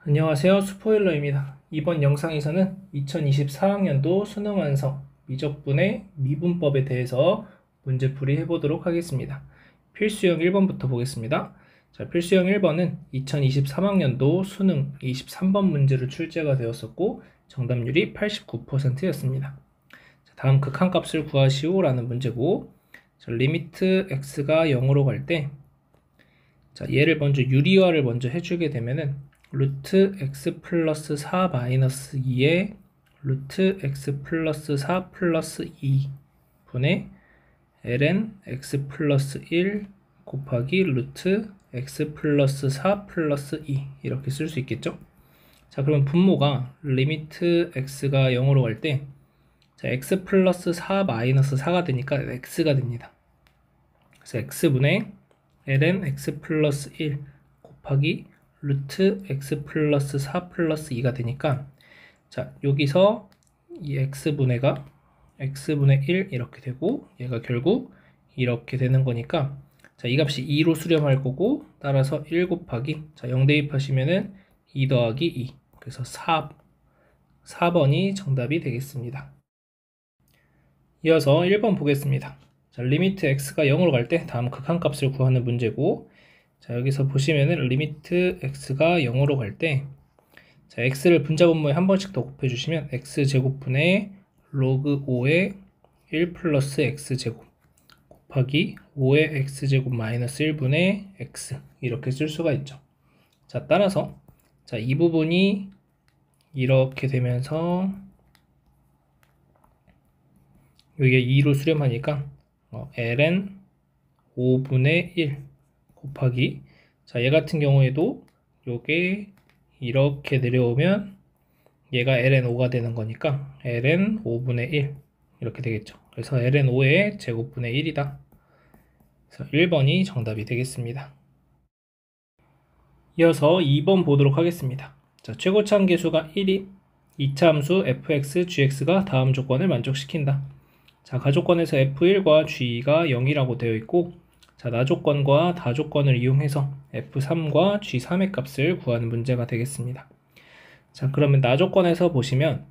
안녕하세요. 스포일러입니다. 이번 영상에서는 2024학년도 수능 완성 미적분의 미분법에 대해서 문제풀이 해보도록 하겠습니다. 필수형 1번부터 보겠습니다. 자, 필수형 1번은 2023학년도 수능 23번 문제로 출제가 되었었고 정답률이 89%였습니다. 다음 극한값을 구하시오 라는 문제고, 자, 리미트 x가 0으로 갈 때, 자, 얘를 먼저 유리화를 먼저 해주게 되면은 루트 x 플러스 4 마이너스 2에 루트 x 플러스 4 플러스 2 분의 ln x 플러스 1 곱하기 루트 x 플러스 4 플러스 2 이렇게 쓸 수 있겠죠. 자, 그러면 분모가 리미트 x가 0으로 갈 때, 자, x 플러스 4 마이너스 4가 되니까 x가 됩니다. 그래서 x분의 ln x 플러스 1 곱하기 루트 x 플러스 4 플러스 2가 되니까, 자, 여기서 이 x분의가 x분의 1 이렇게 되고 얘가 결국 이렇게 되는 거니까, 자, 이 값이 2로 수렴할 거고, 따라서 1 곱하기, 자, 0 대입하시면은 2 더하기 2, 그래서 4번이 정답이 되겠습니다. 이어서 1번 보겠습니다. 자, 리미트 x가 0으로 갈 때 다음 극한값을 구하는 문제고, 자, 여기서 보시면은 리미트 x가 0으로 갈 때, 자, x를 분자분모에 한 번씩 더 곱해주시면 x제곱분의 로그 5의 1 플러스 x제곱 곱하기 5의 x제곱 마이너스 1분의 x 이렇게 쓸 수가 있죠. 자, 따라서 자, 이 부분이 이렇게 되면서 여기에 2로 수렴하니까 ln 5분의 1 곱하기, 자, 얘 같은 경우에도 요게 이렇게 내려오면 얘가 ln5가 되는 거니까 ln 5분의 1 이렇게 되겠죠. 그래서 ln5의 제곱분의 1이다. 그래서 1번이 정답이 되겠습니다. 이어서 2번 보도록 하겠습니다. 자, 최고차함 계수가 1인 2차 함수 fx, gx가 다음 조건을 만족시킨다. 자, 가조건에서 f1과 g가 0이라고 되어 있고, 자, 나조건과 다조건을 이용해서 f3과 g3의 값을 구하는 문제가 되겠습니다. 자, 그러면 나조건에서 보시면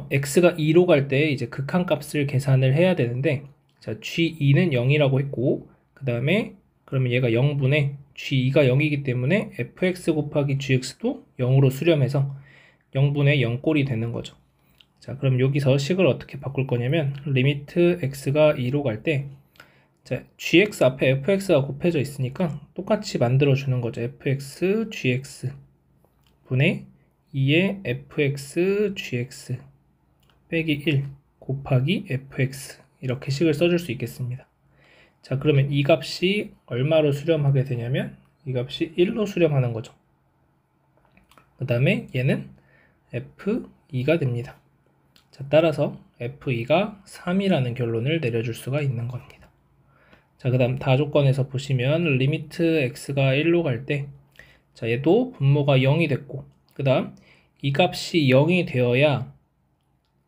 x가 2로 갈 때 이제 극한값을 계산을 해야 되는데, 자, g2는 0이라고 했고, 그 다음에 그러면 얘가 0분의 g2가 0이기 때문에 fx 곱하기 gx도 0으로 수렴해서 0분의 0꼴이 되는 거죠. 자, 그럼 여기서 식을 어떻게 바꿀 거냐면 리미트 x가 2로 갈 때, 자, gx 앞에 fx가 곱해져 있으니까 똑같이 만들어 주는 거죠. fx gx 분의 2의 fx gx 빼기 1 곱하기 fx 이렇게 식을 써줄 수 있겠습니다. 자, 그러면 이 값이 얼마로 수렴하게 되냐면 이 값이 1로 수렴하는 거죠. 그 다음에 얘는 f2가 됩니다. 자, 따라서 f2가 3이라는 결론을 내려줄 수가 있는 겁니다. 자, 그 다음 다조건에서 보시면 리미트 x가 1로 갈 때, 자, 얘도 분모가 0이 됐고, 그 다음 이 값이 0이 되어야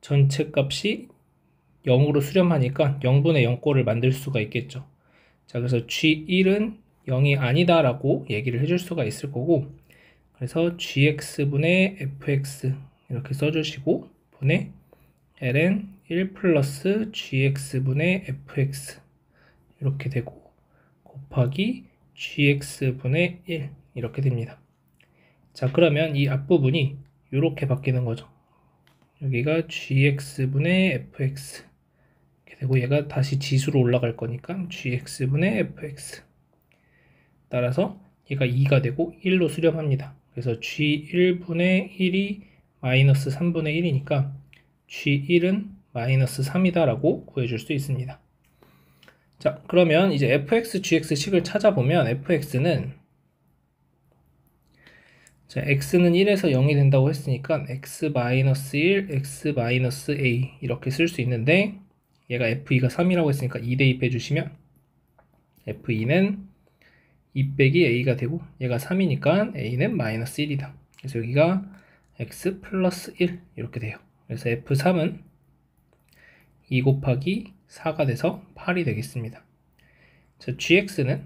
전체 값이 0으로 수렴하니까 0분의 0꼴을 만들 수가 있겠죠. 자, 그래서 g1은 0이 아니다 라고 얘기를 해줄 수가 있을 거고, 그래서 gx분의 fx 이렇게 써주시고 분의 ln 1 플러스 gx분의 fx 이렇게 되고 곱하기 gx분의 1 이렇게 됩니다. 자, 그러면 이 앞부분이 이렇게 바뀌는 거죠. 여기가 gx분의 fx 이렇게 되고 얘가 다시 지수로 올라갈 거니까 gx분의 fx, 따라서 얘가 2가 되고 1로 수렴합니다. 그래서 g1분의 1이 마이너스 3분의 1이니까 g1은 마이너스 3이다 라고 구해줄 수 있습니다. 자, 그러면 이제 fx, gx 식을 찾아보면 fx는, 자, x는 1에서 0이 된다고 했으니까 x-1, x-a 이렇게 쓸 수 있는데, 얘가 f2가 3이라고 했으니까 2 대입해 주시면 f2는 2 빼기 a가 되고, 얘가 3이니까 a는 마이너스 1이다. 그래서 여기가 x 플러스 1 이렇게 돼요. 그래서 f3은 2 곱하기 4가 돼서 8이 되겠습니다. 자, gx는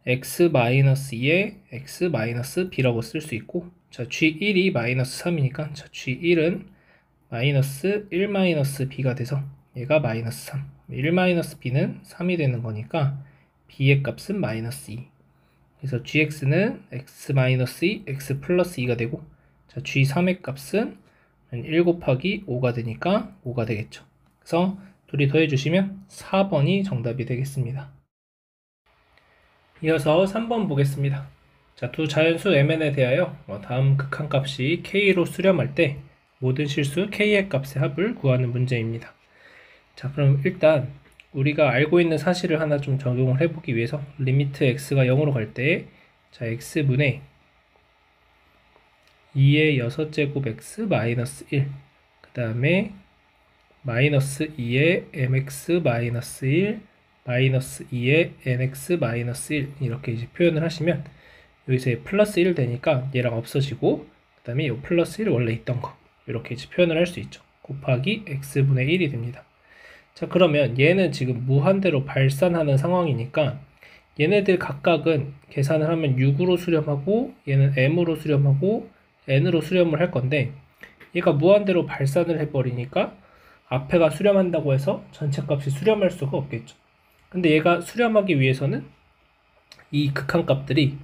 x-2에 x-b라고 쓸 수 있고, 자, g1이 -3이니까, 자, g1은 -1-b가 돼서 얘가 -3. 1-b는 3이 되는 거니까 b의 값은 -2. 그래서 gx는 x-2, x 플러스 2가 되고, 자, g3의 값은 1 곱하기 5가 되니까 5가 되겠죠. 그래서 둘이 더해주시면 4번이 정답이 되겠습니다. 이어서 3번 보겠습니다. 자, 두 자연수 mn에 대하여 다음 극한값이 k로 수렴할 때 모든 실수 k의 값의 합을 구하는 문제입니다. 자, 그럼 일단 우리가 알고 있는 사실을 하나 좀 적용을 해보기 위해서 리미트 x가 0으로 갈 때, 자, x분의 2의 6제곱 x 마이너스 1, 그 다음에 마이너스 2의 mx 마이너스 1, 마이너스 2의 nx 마이너스 1 이렇게 이제 표현을 하시면 여기서 플러스 1 되니까 얘랑 없어지고, 그 다음에 이 플러스 1 원래 있던 거 이렇게 이제 표현을 할 수 있죠. 곱하기 x분의 1이 됩니다. 자, 그러면 얘는 지금 무한대로 발산하는 상황이니까 얘네들 각각은 계산을 하면 6으로 수렴하고, 얘는 m으로 수렴하고 n으로 수렴을 할 건데, 얘가 무한대로 발산을 해버리니까 앞에가 수렴한다고 해서 전체 값이 수렴할 수가 없겠죠. 근데 얘가 수렴하기 위해서는 이 극한값들이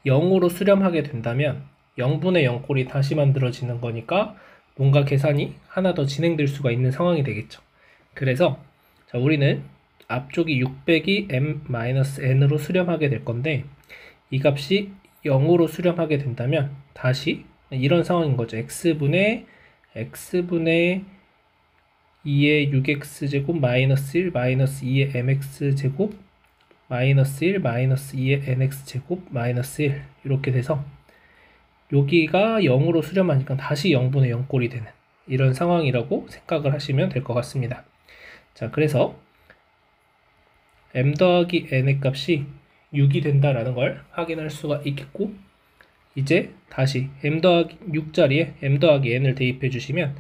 0으로 수렴하게 된다면 0분의 0꼴이 다시 만들어지는 거니까 뭔가 계산이 하나 더 진행될 수가 있는 상황이 되겠죠. 그래서 자, 우리는 앞쪽이 600이 m-n으로 수렴하게 될 건데, 이 값이 0으로 수렴하게 된다면 다시 이런 상황인 거죠. x분의 2의 6x제곱 마이너스 1 마이너스 2의 mx제곱 마이너스 1 마이너스 2의 nx제곱 마이너스 1 이렇게 돼서 여기가 0으로 수렴하니까 다시 0분의 0꼴이 되는 이런 상황이라고 생각을 하시면 될 것 같습니다. 자, 그래서 m 더하기 n의 값이 6이 된다라는 걸 확인할 수가 있겠고, 이제 다시 m 더하기 6자리에 m 더하기 n을 대입해 주시면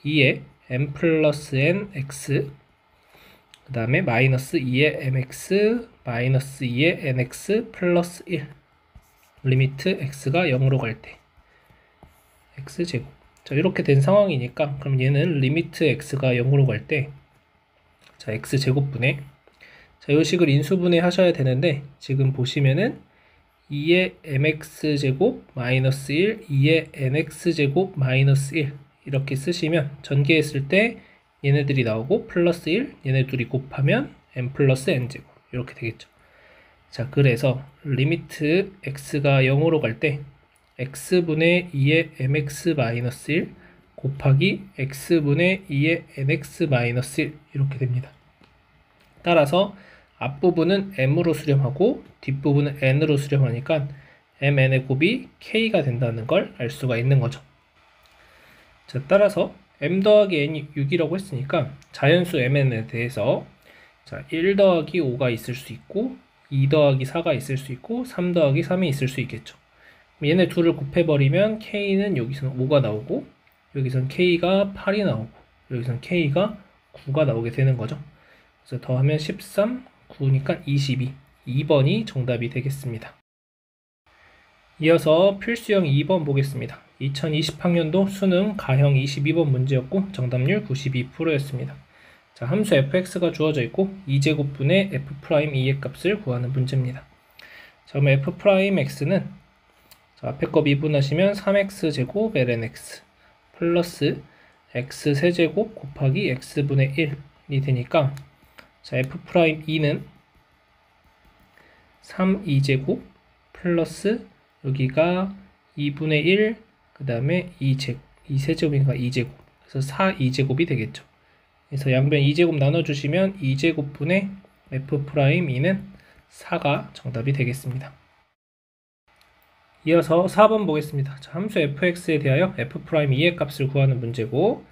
2의 m 플러스 n x, 그 다음에 마이너스 2의 mx 마이너스 2의 nx 플러스 1, 리미트 x가 0으로 갈 때 x제곱. 자, 이렇게 된 상황이니까 그럼 얘는 리미트 x가 0으로 갈 때, 자, x제곱분의, 자, 이 식을 인수분해 하셔야 되는데 지금 보시면은 2의 mx제곱 마이너스 1, 2의 nx제곱 마이너스 1 이렇게 쓰시면 전개했을 때 얘네들이 나오고 플러스 1, 얘네 둘이 곱하면 m 플러스 n제곱 이렇게 되겠죠. 자, 그래서 리미트 x가 0으로 갈 때 x분의 2의 mx 마이너스 1 곱하기 x분의 2의 nx 마이너스 1 이렇게 됩니다. 따라서 앞부분은 m으로 수렴하고 뒷부분은 n으로 수렴하니까 mn의 곱이 k가 된다는 걸 알 수가 있는 거죠. 자, 따라서 m 더하기 n이 6이라고 했으니까 자연수 mn에 대해서, 자, 1 더하기 5가 있을 수 있고 2 더하기 4가 있을 수 있고 3 더하기 3이 있을 수 있겠죠. 얘네 둘을 곱해버리면 k는 여기서는 5가 나오고 여기선 k가 8이 나오고 여기선 k가 9가 나오게 되는 거죠. 그래서 더하면 13, 9니까 22. 2번이 정답이 되겠습니다. 이어서 필수형 2번 보겠습니다. 2020학년도 수능 가형 22번 문제였고 정답률 92%였습니다. 자, 함수 fx가 주어져 있고 2제곱분의 f'2의 값을 구하는 문제입니다. 자, 그럼 f'x는 자, 앞에 거 미분하시면 3x제곱 lnx 플러스 x 세제곱 곱하기 x분의 1이 되니까, 자, f'2는 3,2제곱 플러스 여기가 2분의 1, 그 다음에 2세제곱인가 2제곱, 그래서 4,2제곱이 되겠죠. 그래서 양변 2제곱 나눠주시면 2제곱분의 f'2는 4가 정답이 되겠습니다. 이어서 4번 보겠습니다. 자, 함수 fx에 대하여 f'2의 값을 구하는 문제고,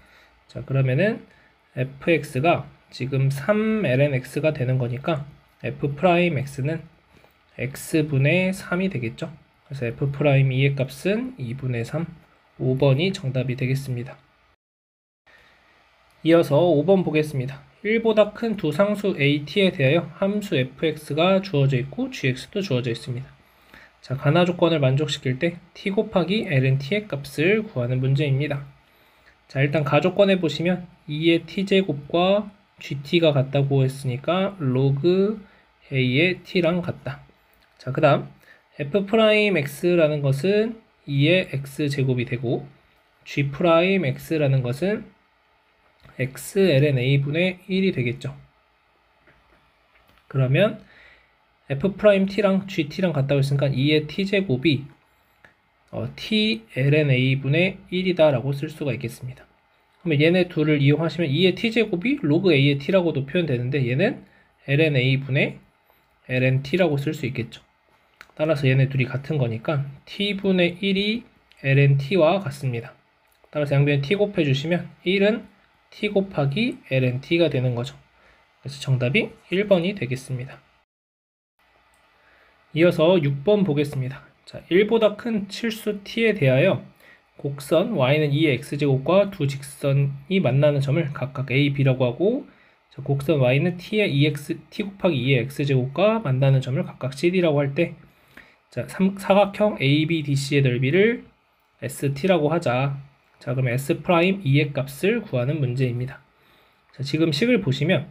자, 그러면은 fx가 지금 3lnx가 되는 거니까 f'x는 x분의 3이 되겠죠. 그래서 f'2의 값은 2분의 3, 5번이 정답이 되겠습니다. 이어서 5번 보겠습니다. 1보다 큰 두 상수 AT에 대하여 함수 fx가 주어져 있고 gx도 주어져 있습니다. 자, 가나 조건을 만족시킬 때 t 곱하기 ln t의 값을 구하는 문제입니다. 자, 일단 가조건에 보시면 2의 t제곱과 gt가 같다고 했으니까 log a의 t랑 같다. 자, 그 다음 f'x라는 것은 2의 x제곱이 되고 g'x라는 것은 x ln a분의 1이 되겠죠. 그러면 f't랑 gt랑 같다고 했으니까 2의 t제곱이 t ln a분의 1이다 라고 쓸 수가 있겠습니다. 그러면 얘네 둘을 이용하시면 2의 t제곱이 log a의 t라고도 표현되는데 얘는 ln a분의 ln t라고 쓸 수 있겠죠. 따라서 얘네 둘이 같은 거니까 t분의 1이 ln t와 같습니다. 따라서 양변에 t 곱해주시면 1은 t 곱하기 ln t가 되는 거죠. 그래서 정답이 1번이 되겠습니다. 이어서 6번 보겠습니다. 자, 1보다 큰 칠수 t에 대하여 곡선 y는 2의 x제곱과 두 직선이 만나는 점을 각각 a, b라고 하고, 자, 곡선 y는 t 곱하기 2의 x제곱과 만나는 점을 각각 cd라고 할 때, 자, 사각형 ABDC의 넓이를 ST라고 하자. 자, 그럼 S' 2의 값을 구하는 문제입니다. 자, 지금 식을 보시면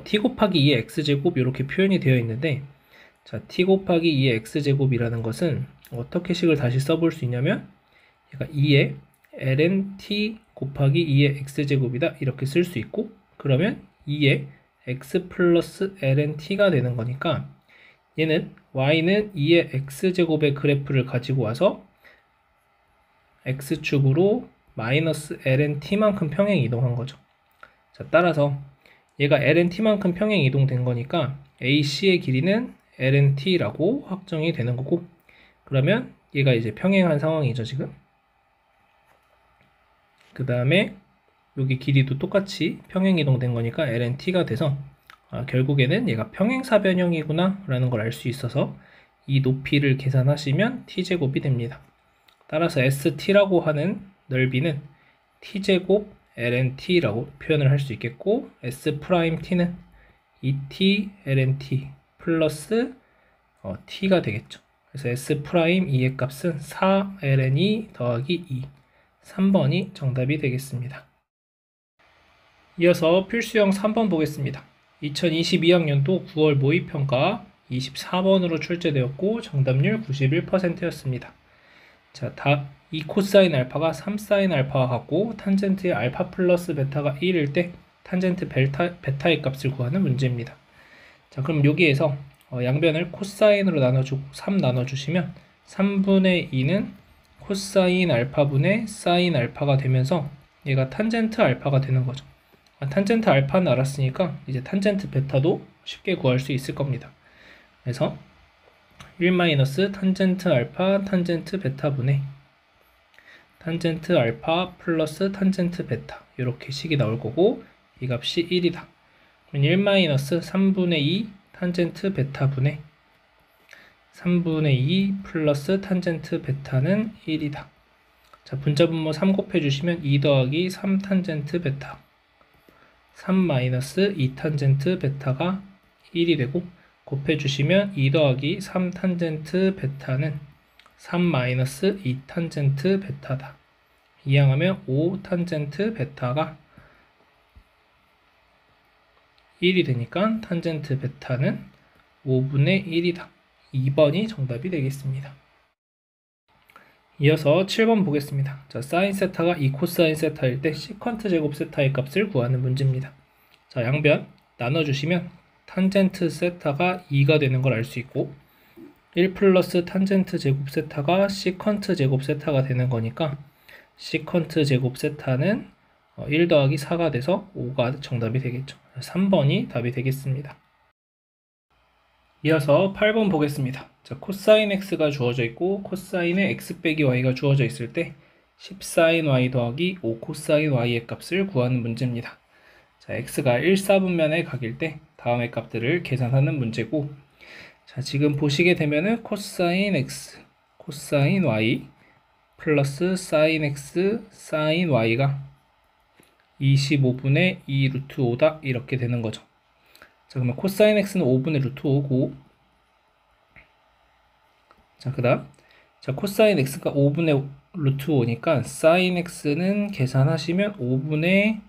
t 곱하기 2의 x제곱 이렇게 표현이 되어 있는데, 자, t 곱하기 2의 x제곱이라는 것은 어떻게 식을 다시 써볼 수 있냐면 얘가 2의 ln t 곱하기 2의 x제곱이다 이렇게 쓸 수 있고, 그러면 2의 x 플러스 ln t가 되는 거니까 얘는 y는 2의 x제곱의 그래프를 가지고 와서 x축으로 마이너스 ln t만큼 평행 이동한 거죠. 자, 따라서 얘가 ln t만큼 평행 이동된 거니까 AC의 길이는 ln t라고 확정이 되는 거고, 그러면 얘가 이제 평행한 상황이죠, 지금. 그 다음에 여기 길이도 똑같이 평행 이동된 거니까 ln t가 돼서 결국에는 얘가 평행사변형이구나 라는 걸 알 수 있어서 이 높이를 계산하시면 t제곱이 됩니다. 따라서 st라고 하는 넓이는 t제곱 ln t라고 표현을 할 수 있겠고, s't는 2t ln t 플러스 t가 되겠죠. 그래서 S'2의 값은 4ln 더하기 2, 3번이 정답이 되겠습니다. 이어서 필수형 3번 보겠습니다. 2022학년도 9월 모의평가 24번으로 출제되었고 정답률 91%였습니다. 자, 답 2 코사인 알파가 3 사인 알파와 같고 탄젠트의 알파 플러스 베타가 1일 때 탄젠트 베타의 값을 구하는 문제입니다. 자, 그럼 여기에서 양변을 코사인으로 나눠주고 3 나눠주시면 3분의 2는 코사인 알파분의 사인 알파가 되면서 얘가 탄젠트 알파가 되는 거죠. 탄젠트 알파는 알았으니까 이제 탄젠트 베타도 쉽게 구할 수 있을 겁니다. 그래서 1- 탄젠트 알파 탄젠트 베타분의 탄젠트 알파 플러스 탄젠트 베타 이렇게 식이 나올 거고, 이 값이 1이다. 1- 3분의 2 탄젠트 베타분의 3분의 2 플러스 탄젠트 베타는 1이다. 자, 분자분모 3 곱해주시면 2 더하기 3 탄젠트 베타 3-2 탄젠트 베타가 1이 되고, 곱해주시면 2 더하기 3 탄젠트 베타는 3-2 탄젠트 베타다. 이항하면 5 탄젠트 베타가 1이 되니까 탄젠트 베타는 5분의 1이다. 2번이 정답이 되겠습니다. 이어서 7번 보겠습니다. 자, 사인 세타가 2 코사인 세타일 때 시컨트 제곱 세타의 값을 구하는 문제입니다. 자, 양변 나눠주시면 탄젠트 세타가 2가 되는 걸 알 수 있고, 1 플러스 탄젠트 제곱 세타가 시컨트 제곱 세타가 되는 거니까 시컨트 제곱 세타는 1 더하기 4가 돼서 5가 정답이 되겠죠. 3번이 답이 되겠습니다. 이어서 8번 보겠습니다. 자, 코사인 x가 주어져 있고 코사인의 x 빼기 y가 주어져 있을 때 10사인 y 더하기 5 코사인 y의 값을 구하는 문제입니다. 자, x가 1, 4분면의 각일 때 다음의 값들을 계산하는 문제고, 자, 지금 보시게 되면은 코사인 x, 코사인 y 플러스 사인 x, 사인 y가 25분의 2 루트 5다 이렇게 되는 거죠. 자, 그러면 코사인 x는 5분의 루트 5고, 자, 그 다음, 자, 코사인 x가 5분의 루트 5니까 사인 x는 계산하시면 5분의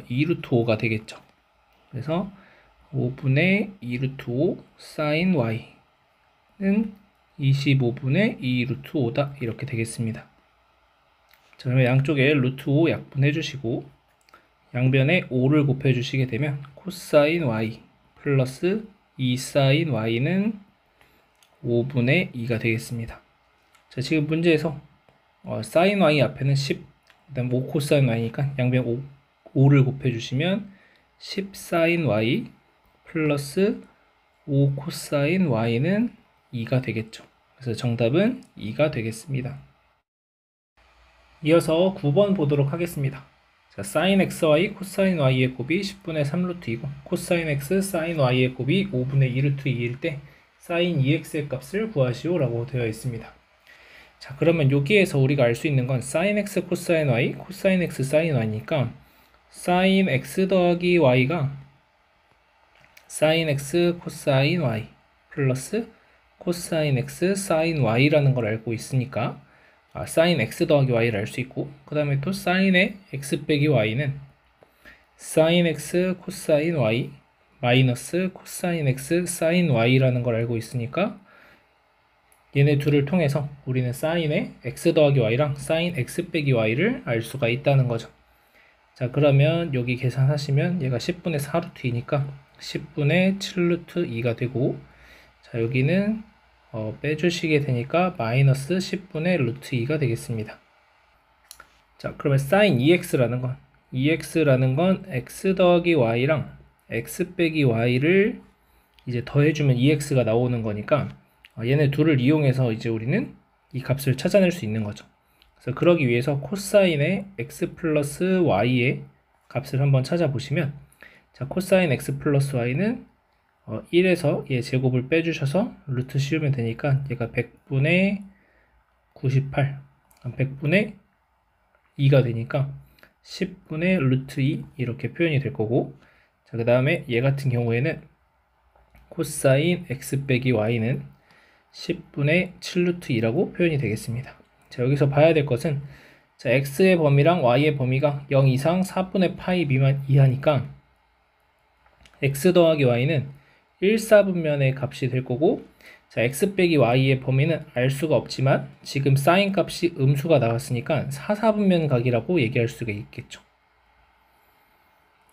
2 루트 5가 되겠죠. 그래서 5분의 2 루트 5 사인 y는 25분의 2 루트 5다 이렇게 되겠습니다. 자, 그러면 양쪽에 루트 5 약분해 주시고 양변에 5를 곱해 주시게 되면 코사인 y 플러스 2 사인 y는 5분의 2가 되겠습니다. 자, 지금 문제에서 사인 y 앞에는 10, 그 다음 5 코사인 y니까 양변 5를 곱해 주시면 10 사인 y 플러스 5 코사인 y는 2가 되겠죠. 그래서 정답은 2가 되겠습니다. 이어서 9번 보도록 하겠습니다. 자, sin xy 코사인 y의 곱이 10분의 3 루트 2고 코사인 x 사인 y의 곱이 5분의 2 루트 2일 때 sin 2x의 값을 구하시오 라고 되어 있습니다. 자, 그러면 여기에서 우리가 알 수 있는 건 sin x 코사인 y 코사인 x 사인 y니까 sin x 더하기 y가 sin x 코사인 y 플러스 코사인 x 사인 y라는 걸 알고 있으니까 sin x 더하기 y를 알 수 있고, 그 다음에 또 sin의 x 빼기 y는 sin x 코사인 y 마이너스 코사인 x 사인 y라는 걸 알고 있으니까 얘네 둘을 통해서 우리는 sin의 x 더하기 y랑 sin x 빼기 y를 알 수가 있다는 거죠. 자, 그러면 여기 계산하시면 얘가 10분의 4 루트 2니까 10분의 7 루트 2가 되고, 자, 여기는 빼주시게 되니까 마이너스 10분의 루트 2가 되겠습니다. 자, 그러면 sin 2x라는 건 x 더하기 y랑 x 빼기 y를 이제 더해주면 2x가 나오는 거니까 얘네 둘을 이용해서 이제 우리는 이 값을 찾아낼 수 있는 거죠. 그래서 그러기 위해서 코사인의 x 플러스 y의 값을 한번 찾아보시면, 자, 코사인 x 플러스 y는 1에서 얘 제곱을 빼주셔서 루트 씌우면 되니까 얘가 100분의 98, 100분의 2가 되니까 10분의 루트 2 이렇게 표현이 될 거고, 자, 그 다음에 얘 같은 경우에는 코사인 x 빼기 y는 10분의 7 루트 2라고 표현이 되겠습니다. 자, 여기서 봐야 될 것은, 자, x의 범위랑 y의 범위가 0 이상 4분의 파이 미만 이하니까 x 더하기 y는 1, 4분면의 값이 될 거고, 자, x 빼기 y의 범위는 알 수가 없지만 지금 사인 값이 음수가 나왔으니까 4, 4분면 각이라고 얘기할 수가 있겠죠.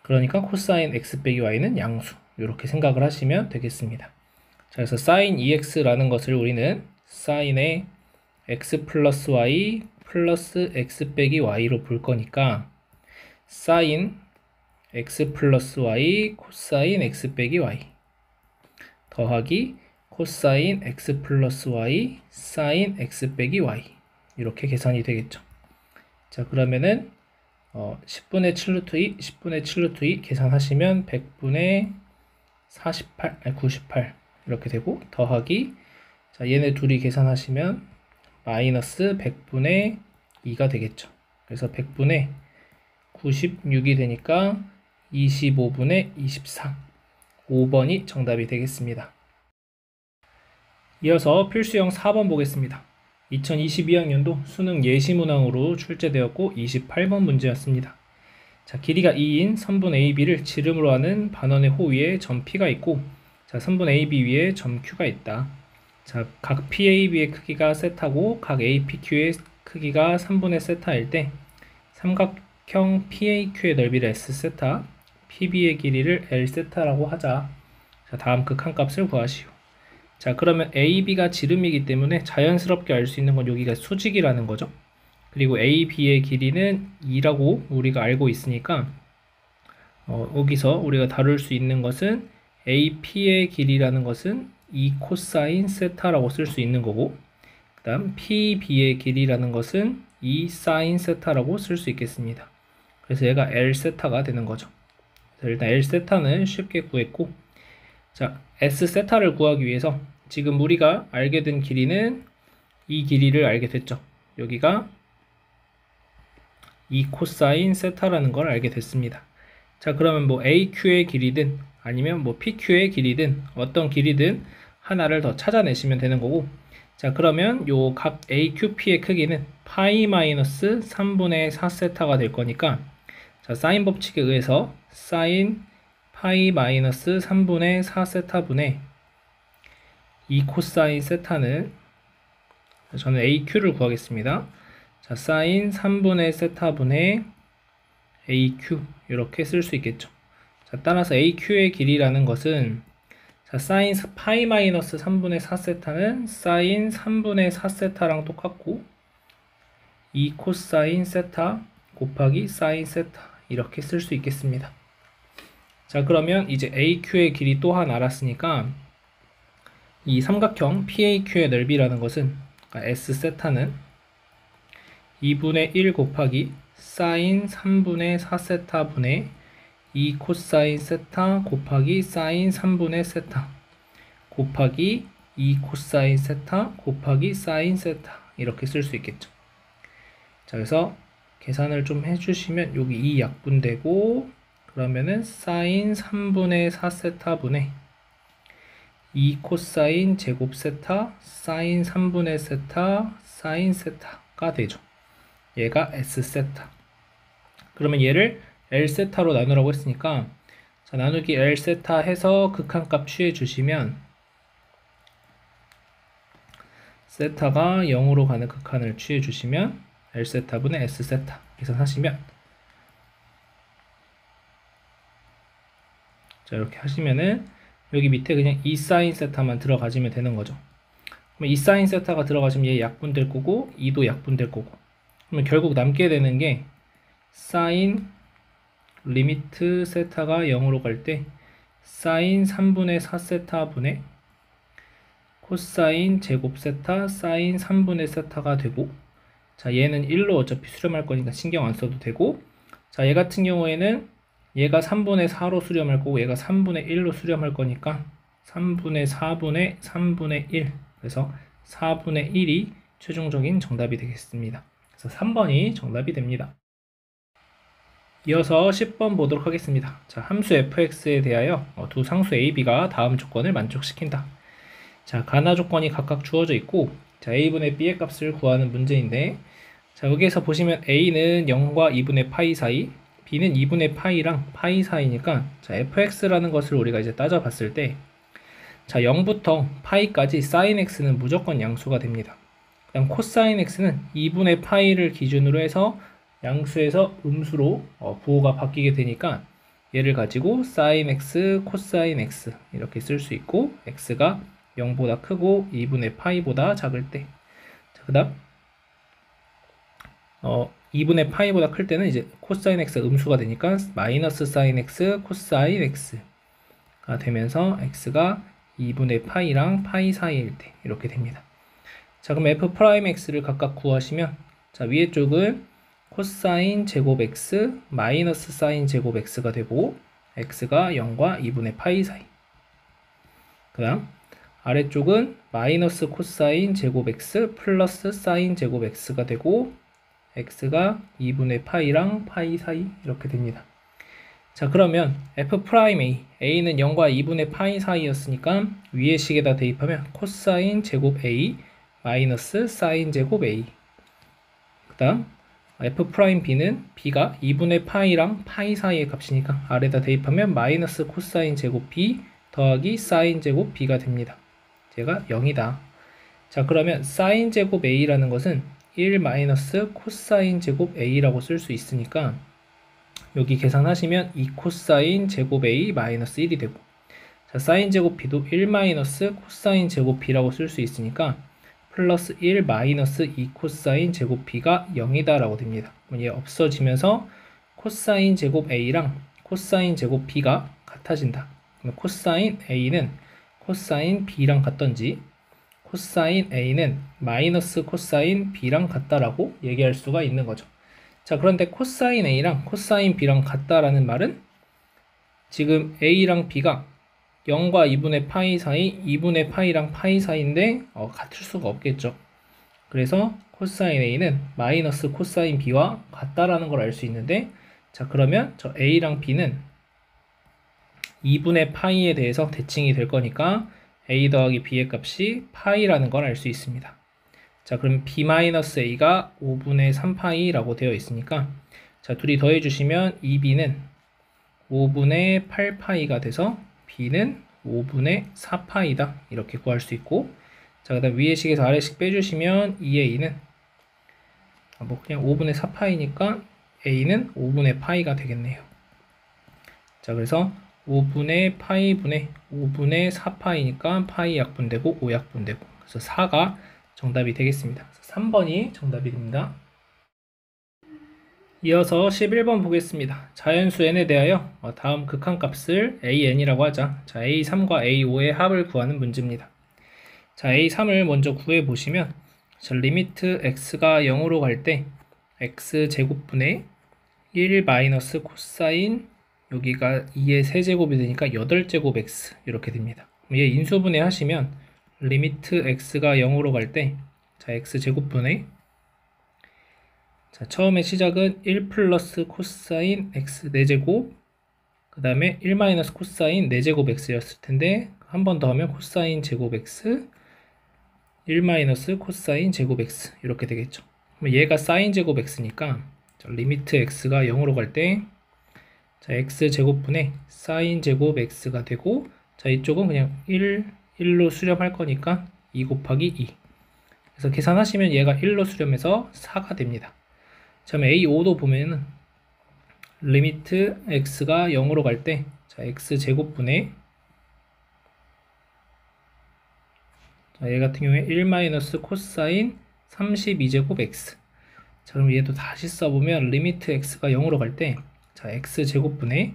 그러니까 코사인 x 빼기 y는 양수, 이렇게 생각을 하시면 되겠습니다. 자, 그래서 sin 2x라는 것을 우리는 sin의 x 플러스 y 플러스 x 빼기 y로 볼 거니까 sin x 플러스 y 코사인 x 빼기 y 더하기 코사인 x 플러스 y 사인 x 빼기 y 이렇게 계산이 되겠죠. 자, 그러면은 10분의 7 루트 2 10분의 7 루트 2 계산하시면 100분의 48 아니 98 이렇게 되고, 더하기, 자, 얘네 둘이 계산하시면 마이너스 100분의 2가 되겠죠. 그래서 100분의 96이 되니까 25분의 24 5번이 정답이 되겠습니다. 이어서 필수형 4번 보겠습니다. 2022학년도 수능 예시문항으로 출제되었고 28번 문제였습니다. 자, 길이가 2인 선분 AB를 지름으로 하는 반원의 호 위에 점 P가 있고, 자, 선분 AB 위에 점 Q가 있다. 자, 각 PAB의 크기가 세타고 각 APQ의 크기가 3분의 세타일 때 삼각형 PAQ의 넓이를 S 세타, PB의 길이를 L 세타라고 하자. 자, 다음 극한값을 구하시오. 자, 그러면 AB가 지름이기 때문에 자연스럽게 알 수 있는 건 여기가 수직이라는 거죠. 그리고 AB의 길이는 2라고 우리가 알고 있으니까 여기서 우리가 다룰 수 있는 것은 AP의 길이라는 것은 2 코사인 세타라고 쓸 수 있는 거고, 그 다음 PB의 길이라는 것은 2 사인 세타라고 쓸 수 있겠습니다. 그래서 얘가 L 세타가 되는 거죠. 그래서 일단 L 세타는 쉽게 구했고, 자, S 세타를 구하기 위해서 지금 우리가 알게 된 길이는 이 길이를 알게 됐죠. 여기가 2 코사인 세타라는 걸 알게 됐습니다. 자, 그러면 뭐 AQ의 길이든 아니면 뭐 PQ의 길이든 어떤 길이든 하나를 더 찾아내시면 되는 거고, 자, 그러면 요 각 AQP의 크기는 파이 마이너스 3분의 4세타가 될 거니까, 자, 사인 법칙에 의해서 사인 파이 마이너스 3분의 4세타분의 2 코사인 세타는, 저는 AQ를 구하겠습니다. 자, 사인 3분의 세타분의 AQ 이렇게 쓸 수 있겠죠. 자, 따라서 AQ의 길이라는 것은, 자, 사인 파이 마이너스 3분의 4세타는 사인 3분의 4세타랑 똑같고 2 코사인 세타 곱하기 사인 세타 이렇게 쓸 수 있겠습니다. 자, 그러면 이제 AQ의 길이 또한 알았으니까 이 삼각형 PAQ의 넓이라는 것은, 그러니까 S세타는 2분의 1 곱하기 사인 3분의 4세타 분의 2 코사인 세타 곱하기 사인 3분의 세타 곱하기 2 코사인 세타 곱하기 사인 세타 이렇게 쓸 수 있겠죠. 자, 그래서 계산을 좀 해주시면 여기 2 약분되고, 그러면은 사인 3분의 4세타 분의 2 코사인 제곱 세타 사인 3분의 세타 사인 세타가 되죠. 얘가 S세타. 그러면 얘를 L세타로 나누라고 했으니까, 자, 나누기 L세타 해서 극한값 취해 주시면 세타가 0으로 가는 극한을 취해 주시면 L세타분의 S세타 계산하시면, 자, 이렇게 하시면은 여기 밑에 그냥 2 사인 세타만 들어가시면 되는 거죠. 그러면 2 사인 세타가 들어가시면 얘 약분될 거고 2도 약분될 거고, 그러면 결국 남게 되는 게 사인 리미트 세타가 0으로 갈 때 사인 3분의 4세타 분의 코사인 제곱 세타 사인 3분의 세타가 되고, 자, 얘는 1로 어차피 수렴할 거니까 신경 안 써도 되고, 자, 얘 같은 경우에는 얘가 3분의 4로 수렴할 거고 얘가 3분의 1로 수렴할 거니까 3분의 4분의 3분의 1, 그래서 4분의 1이 최종적인 정답이 되겠습니다. 그래서 3번이 정답이 됩니다. 이어서 10번 보도록 하겠습니다. 자, 함수 fx에 대하여 두 상수 a, b가 다음 조건을 만족시킨다. 자, 가나 조건이 각각 주어져 있고, 자, a분의 b의 값을 구하는 문제인데, 자, 여기에서 보시면 a는 0과 2분의 파이 사이, b는 2분의 파이랑 파이 사이니까, 자, fx라는 것을 우리가 이제 따져봤을 때, 자, 0부터 파이까지 sin x는 무조건 양수가 됩니다. 그다음 코사인 x는 2분의 파이를 기준으로 해서 양수에서 음수로 부호가 바뀌게 되니까 얘를 가지고 sin x, 코사인 x 이렇게 쓸 수 있고, x가 0보다 크고 2분의 파이보다 작을 때, 자, 그다음 2분의 파이보다 클 때는 이제 코사인 x가 음수가 되니까 마이너스 사인 x, 코사인 x가 되면서 x가 2분의 파이랑 파이 사이일 때 이렇게 됩니다. 자, 그럼 f'x를 각각 구하시면, 자, 위에 쪽은 코사인 제곱 x 마이너스 사인 제곱 x가 되고 x가 0과 2분의 파이 사이, 그 다음 아래쪽은 마이너스 코사인 제곱 x 플러스 사인 제곱 x가 되고 x가 2분의 파이랑 파이 사이 이렇게 됩니다. 자, 그러면 f'A, a는 0과 2분의 파이 사이였으니까 위의 식에다 대입하면 코사인 제곱 a 마이너스 사인 제곱 a, 그 다음 f'B는 b가 2분의 파이랑 파이 사이의 값이니까 아래다 대입하면 마이너스 코사인 제곱 b 더하기 사인 제곱 b가 됩니다. 제가 0이다. 자, 그러면 사인 제곱 a라는 것은 1 마이너스 코사인 제곱 a라고 쓸 수 있으니까 여기 계산하시면 2 코사인 제곱 a 마이너스 1이 되고, 자, 사인 제곱 b도 1 마이너스 코사인 제곱 b라고 쓸 수 있으니까 플러스 1 마이너스 2 코사인 제곱 b가 0이다 라고 됩니다. 그럼 얘 없어지면서 코사인 제곱 a랑 코사인 제곱 b가 같아진다. 그럼 코사인 a는 코사인 b랑 같던지 코사인 a는 마이너스 코사인 b랑 같다라고 얘기할 수가 있는 거죠. 자, 그런데 코사인 a랑 코사인 b랑 같다라는 말은 지금 a랑 b가 0과 2분의 파이 사이, 2분의 파이랑 파이 사이인데 같을 수가 없겠죠. 그래서 코사인 A는 마이너스 코사인 B와 같다라는 걸 알 수 있는데, 자, 그러면 저 A랑 B는 2분의 파이에 대해서 대칭이 될 거니까 A 더하기 B의 값이 파이라는 걸 알 수 있습니다. 자, 그럼 B-A가 5분의 3파이라고 되어 있으니까, 자, 둘이 더해주시면 2B는 5분의 8파이가 돼서 B는 5분의 4파이다. 이렇게 구할 수 있고, 자, 그 다음 위의 식에서 아래식 빼주시면 2A는 뭐 그냥 5분의 4파이니까 A는 5분의 파이가 되겠네요. 자, 그래서 5분의 파이분의 5분의 4파이니까 파이 약분되고 5 약분되고, 그래서 4가 정답이 되겠습니다. 3번이 정답이 됩니다. 이어서 11번 보겠습니다. 자연수 n에 대하여 다음 극한값을 an이라고 하자. 자, a3과 a5의 합을 구하는 문제입니다. 자, a3을 먼저 구해 보시면, 자, 리미트 x가 0으로 갈 때 x제곱분의 1 마이너스 코사인, 여기가 2의 세제곱이 되니까 8제곱 x 이렇게 됩니다. 얘 인수분해 하시면 리미트 x가 0으로 갈 때, 자, x제곱분의, 자, 처음에 시작은 1 플러스 코사인 x 4제곱, 그 다음에 1 마이너스 코사인 4제곱 x였을 텐데, 한 번 더 하면 코사인 제곱 x, 1 마이너스 코사인 제곱 x 이렇게 되겠죠. 그럼 얘가 사인 제곱 x니까, 자, 리미트 x가 0으로 갈 때, 자, x제곱분의 사인 제곱 x가 되고, 자, 이쪽은 그냥 1로 수렴할 거니까 2 곱하기 2. 그래서 계산하시면 얘가 1로 수렴해서 4가 됩니다. 자, 그럼 A5도 보면은 리미트 x가 0으로 갈 때, 자, x제곱분의, 자, 얘 같은 경우에 1 마이너스 코사인 32제곱 x. 자, 그럼 얘도 다시 써보면 리미트 x가 0으로 갈 때, 자, x제곱분의,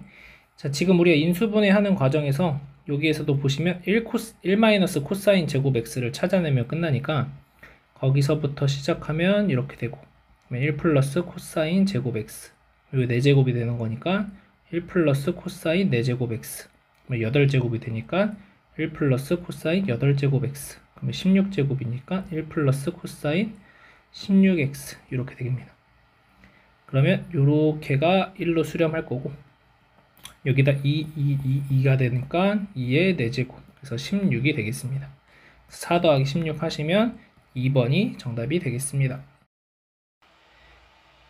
자, 지금 우리가 인수분해 하는 과정에서 여기에서도 보시면 1 마이너스 코사인 제곱 x를 찾아내면 끝나니까 거기서부터 시작하면 이렇게 되고, 1 플러스 코사인 제곱 x, 그리고 4제곱이 되는 거니까 1 플러스 코사인 4제곱 x, 8제곱이 되니까 1 플러스 코사인 8제곱 x, 그러면 16제곱이니까 1 플러스 코사인 16x 이렇게 되겠습니다. 그러면 요렇게가 1로 수렴할 거고, 여기다 2가 되니까 2의 4제곱, 그래서 16이 되겠습니다. 4 더하기 16 하시면 2번이 정답이 되겠습니다.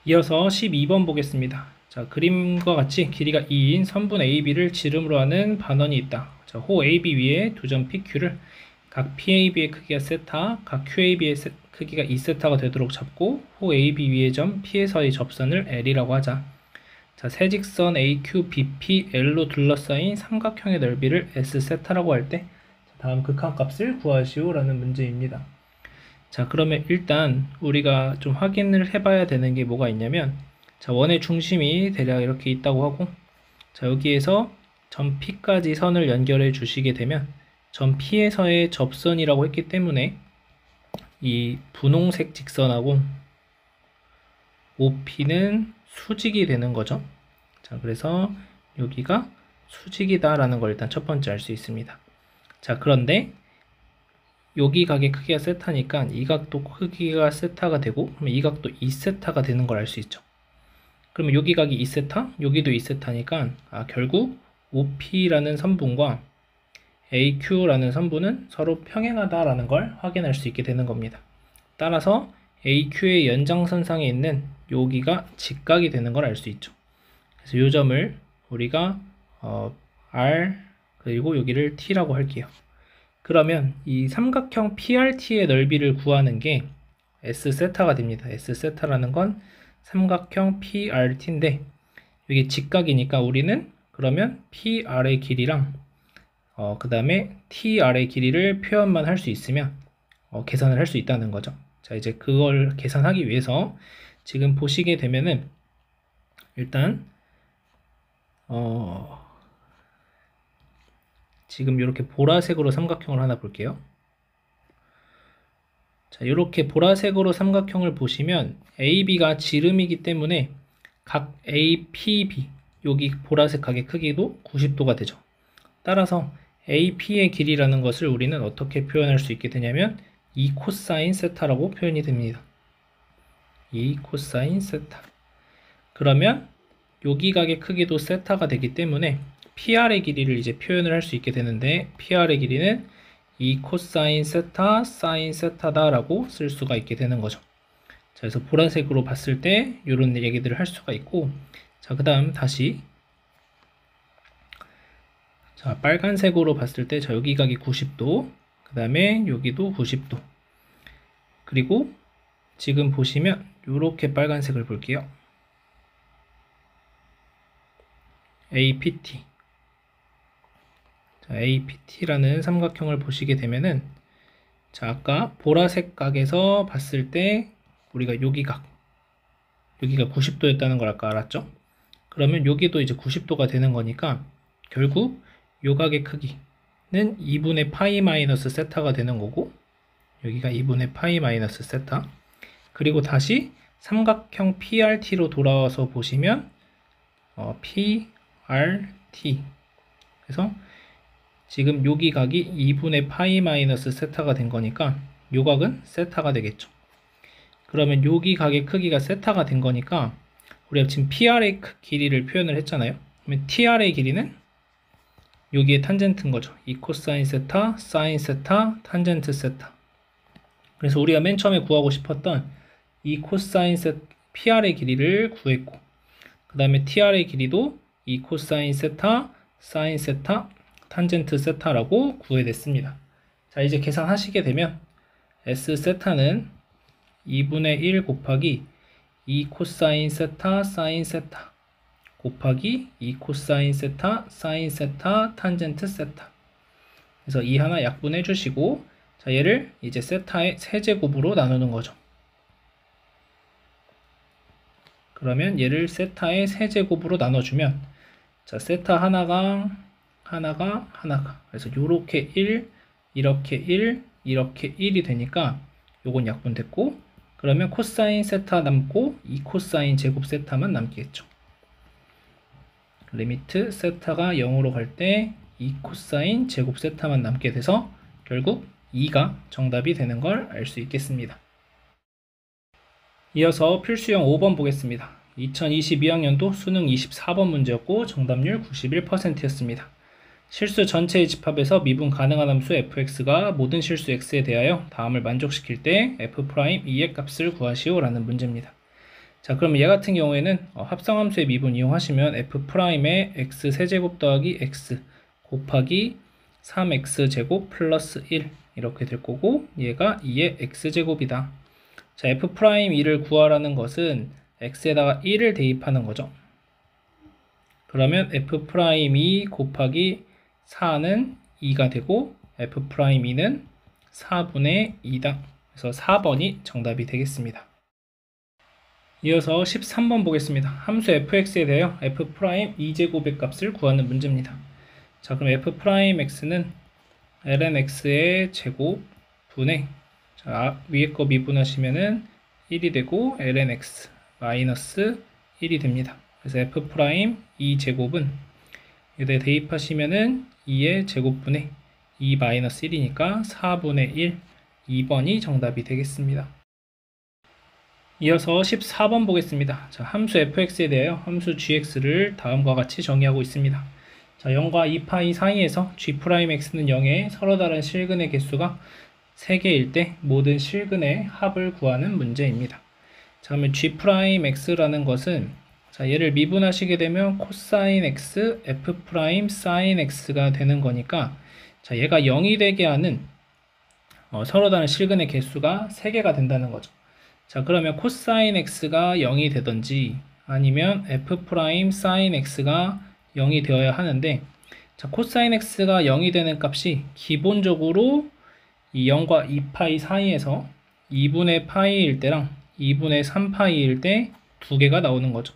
이어서 12번 보겠습니다. 자, 그림과 같이 길이가 2인 선분 AB를 지름으로 하는 반원이 있다. 자, 호 AB 위에 두 점 PQ를 각 PAB의 크기가 세타, 각 QAB의 크기가 2세타가 되도록 잡고, 호 AB 위의 점 P에서의 접선을 L이라고 하자. 자, 세직선 AQ, BP, L로 둘러싸인 삼각형의 넓이를 S세타라고 할 때, 다음 극한값을 구하시오 라는 문제입니다. 자, 그러면 일단 우리가 좀 확인을 해봐야 되는 게 뭐가 있냐면, 자, 원의 중심이 대략 이렇게 있다고 하고, 자, 여기에서 점 P까지 선을 연결해 주시게 되면 점 P에서의 접선이라고 했기 때문에 이 분홍색 직선하고 OP는 수직이 되는 거죠. 자, 그래서 여기가 수직이다 라는 걸 일단 첫 번째 알 수 있습니다. 자, 그런데 여기 각의 크기가 세타니까 이 각도 크기가 세타가 되고, 그러면 이 각도 2세타가 되는 걸 알 수 있죠. 그러면 여기 각이 2세타, 여기도 2세타니까 결국 OP라는 선분과 AQ라는 선분은 서로 평행하다라는 걸 확인할 수 있게 되는 겁니다. 따라서 AQ의 연장선상에 있는 여기가 직각이 되는 걸 알 수 있죠. 그래서 이 점을 우리가 R 그리고 여기를 T라고 할게요. 그러면 이 삼각형 PRT의 넓이를 구하는 게 S세타가 됩니다. S세타라는 건 삼각형 PRT인데, 이게 직각이니까 우리는 그러면 PR의 길이랑 그 다음에 TR의 길이를 표현만 할 수 있으면 계산을 할 수 있다는 거죠. 자, 이제 그걸 계산하기 위해서 지금 보시게 되면은 일단 지금 이렇게 보라색으로 삼각형을 하나 볼게요. 자, 이렇게 보라색으로 삼각형을 보시면 AB가 지름이기 때문에 각 APB, 여기 보라색 각의 크기도 90도가 되죠. 따라서 AP의 길이라는 것을 우리는 어떻게 표현할 수 있게 되냐면 2 코사인 세타라고 표현이 됩니다. 2 코사인 세타. 그러면 요기각의 크기도 세타가 되기 때문에 PR의 길이를 이제 표현을 할 수 있게 되는데, PR의 길이는 2 코사인 세타 사인 세타다 라고 쓸 수가 있게 되는 거죠. 자, 그래서 보라색으로 봤을 때 이런 얘기들을 할 수가 있고, 자, 그 다음 다시, 자, 빨간색으로 봤을 때, 자, 여기 각이 90도, 그 다음에 여기도 90도. 그리고 지금 보시면 이렇게 빨간색을 볼게요. APT. 자, APT라는 삼각형을 보시게 되면은, 자, 아까 보라색 각에서 봤을 때 우리가 여기가 90도였다는 걸 아까 알았죠? 그러면 여기도 이제 90도가 되는 거니까 결국 요 각의 크기는 2분의 파이 마이너스 세타가 되는 거고, 여기가 2분의 파이 마이너스 세타. 그리고 다시 삼각형 PRT로 돌아와서 보시면 PRT. 그래서 지금 여기 각이 2분의 파이 마이너스 세타가 된 거니까 요 각은 세타가 되겠죠. 그러면 여기 각의 크기가 세타가 된 거니까 우리가 지금 PR의 길이를 표현을 했잖아요. 그러면 TR의 길이는 여기에 탄젠트인 거죠. 2 코사인 세타, 사인 세타, 탄젠트 세타. 그래서 우리가 맨 처음에 구하고 싶었던 2 코사인 세타 PR의 길이를 구했고, 그 다음에 TR의 길이도 2 코사인 세타, 사인 세타, 탄젠트 세타라고 구해냈습니다. 자, 이제 계산하시게 되면 S 세타는 2분의 1 곱하기 2 코사인 세타, 사인 세타 곱하기 2 코사인 세타, 사인 세타, 탄젠트 세타. 그래서 이 하나 약분해 주시고, 자, 얘를 이제 세타의 세제곱으로 나누는 거죠. 그러면 얘를 세타의 세제곱으로 나눠주면, 자, 세타 하나가 그래서 요렇게 1, 이렇게 1, 이렇게 1이 되니까 요건 약분됐고, 그러면 코사인 세타 남고 2 코사인 제곱 세타만 남겠죠. 리미트 세타가 0으로 갈 때 2 코사인 제곱 세타만 남게 돼서 결국 2가 정답이 되는 걸 알 수 있겠습니다. 이어서 필수형 5번 보겠습니다. 2022학년도 수능 24번 문제였고 정답률 91%였습니다. 실수 전체의 집합에서 미분 가능한 함수 fx가 모든 실수 x에 대하여 다음을 만족시킬 때 f'2의 값을 구하시오 라는 문제입니다. 자, 그럼 얘 같은 경우에는 합성함수의 미분 이용하시면 f'의 x 세제곱 더하기 x 곱하기 3x제곱 플러스 1 이렇게 될 거고, 얘가 2의 x제곱이다. 자, f'2를 구하라는 것은 x에다가 1을 대입하는 거죠. 그러면 f'2 곱하기 4는 2가 되고 f'2는 4분의 2다. 그래서 4번이 정답이 되겠습니다. 이어서 13번 보겠습니다. 함수 fx에 대하여 f'2제곱의 값을 구하는 문제입니다. 자, 그럼 f'x는 lnx의 제곱 분의, 자, 위에 거 미분하시면은 1이 되고 lnx 마이너스 1이 됩니다. 그래서 f'2제곱은 여기에 대입하시면은 2의 제곱분의 2 마이너스 1이니까 4분의 1, 2번이 정답이 되겠습니다. 이어서 14번 보겠습니다. 자, 함수 fx에 대하여 함수 gx를 다음과 같이 정의하고 있습니다. 자, 0과 2파이 사이에서 g'x는 0의 서로 다른 실근의 개수가 3개일 때 모든 실근의 합을 구하는 문제입니다. 자, 그러면 g'x라는 것은, 자, 얘를 미분하시게 되면 코사인 x, f' 사인 x가 되는 거니까, 자, 얘가 0이 되게 하는 서로 다른 실근의 개수가 3개가 된다는 거죠. 자, 그러면 코사인 x가 0이 되든지 아니면 f' 사인 x가 0이 되어야 하는데, 자, 코사인 x가 0이 되는 값이 기본적으로 이 0과 2파이 사이에서 2분의 파이일 때랑 2분의 3파이일 때 2개가 나오는 거죠.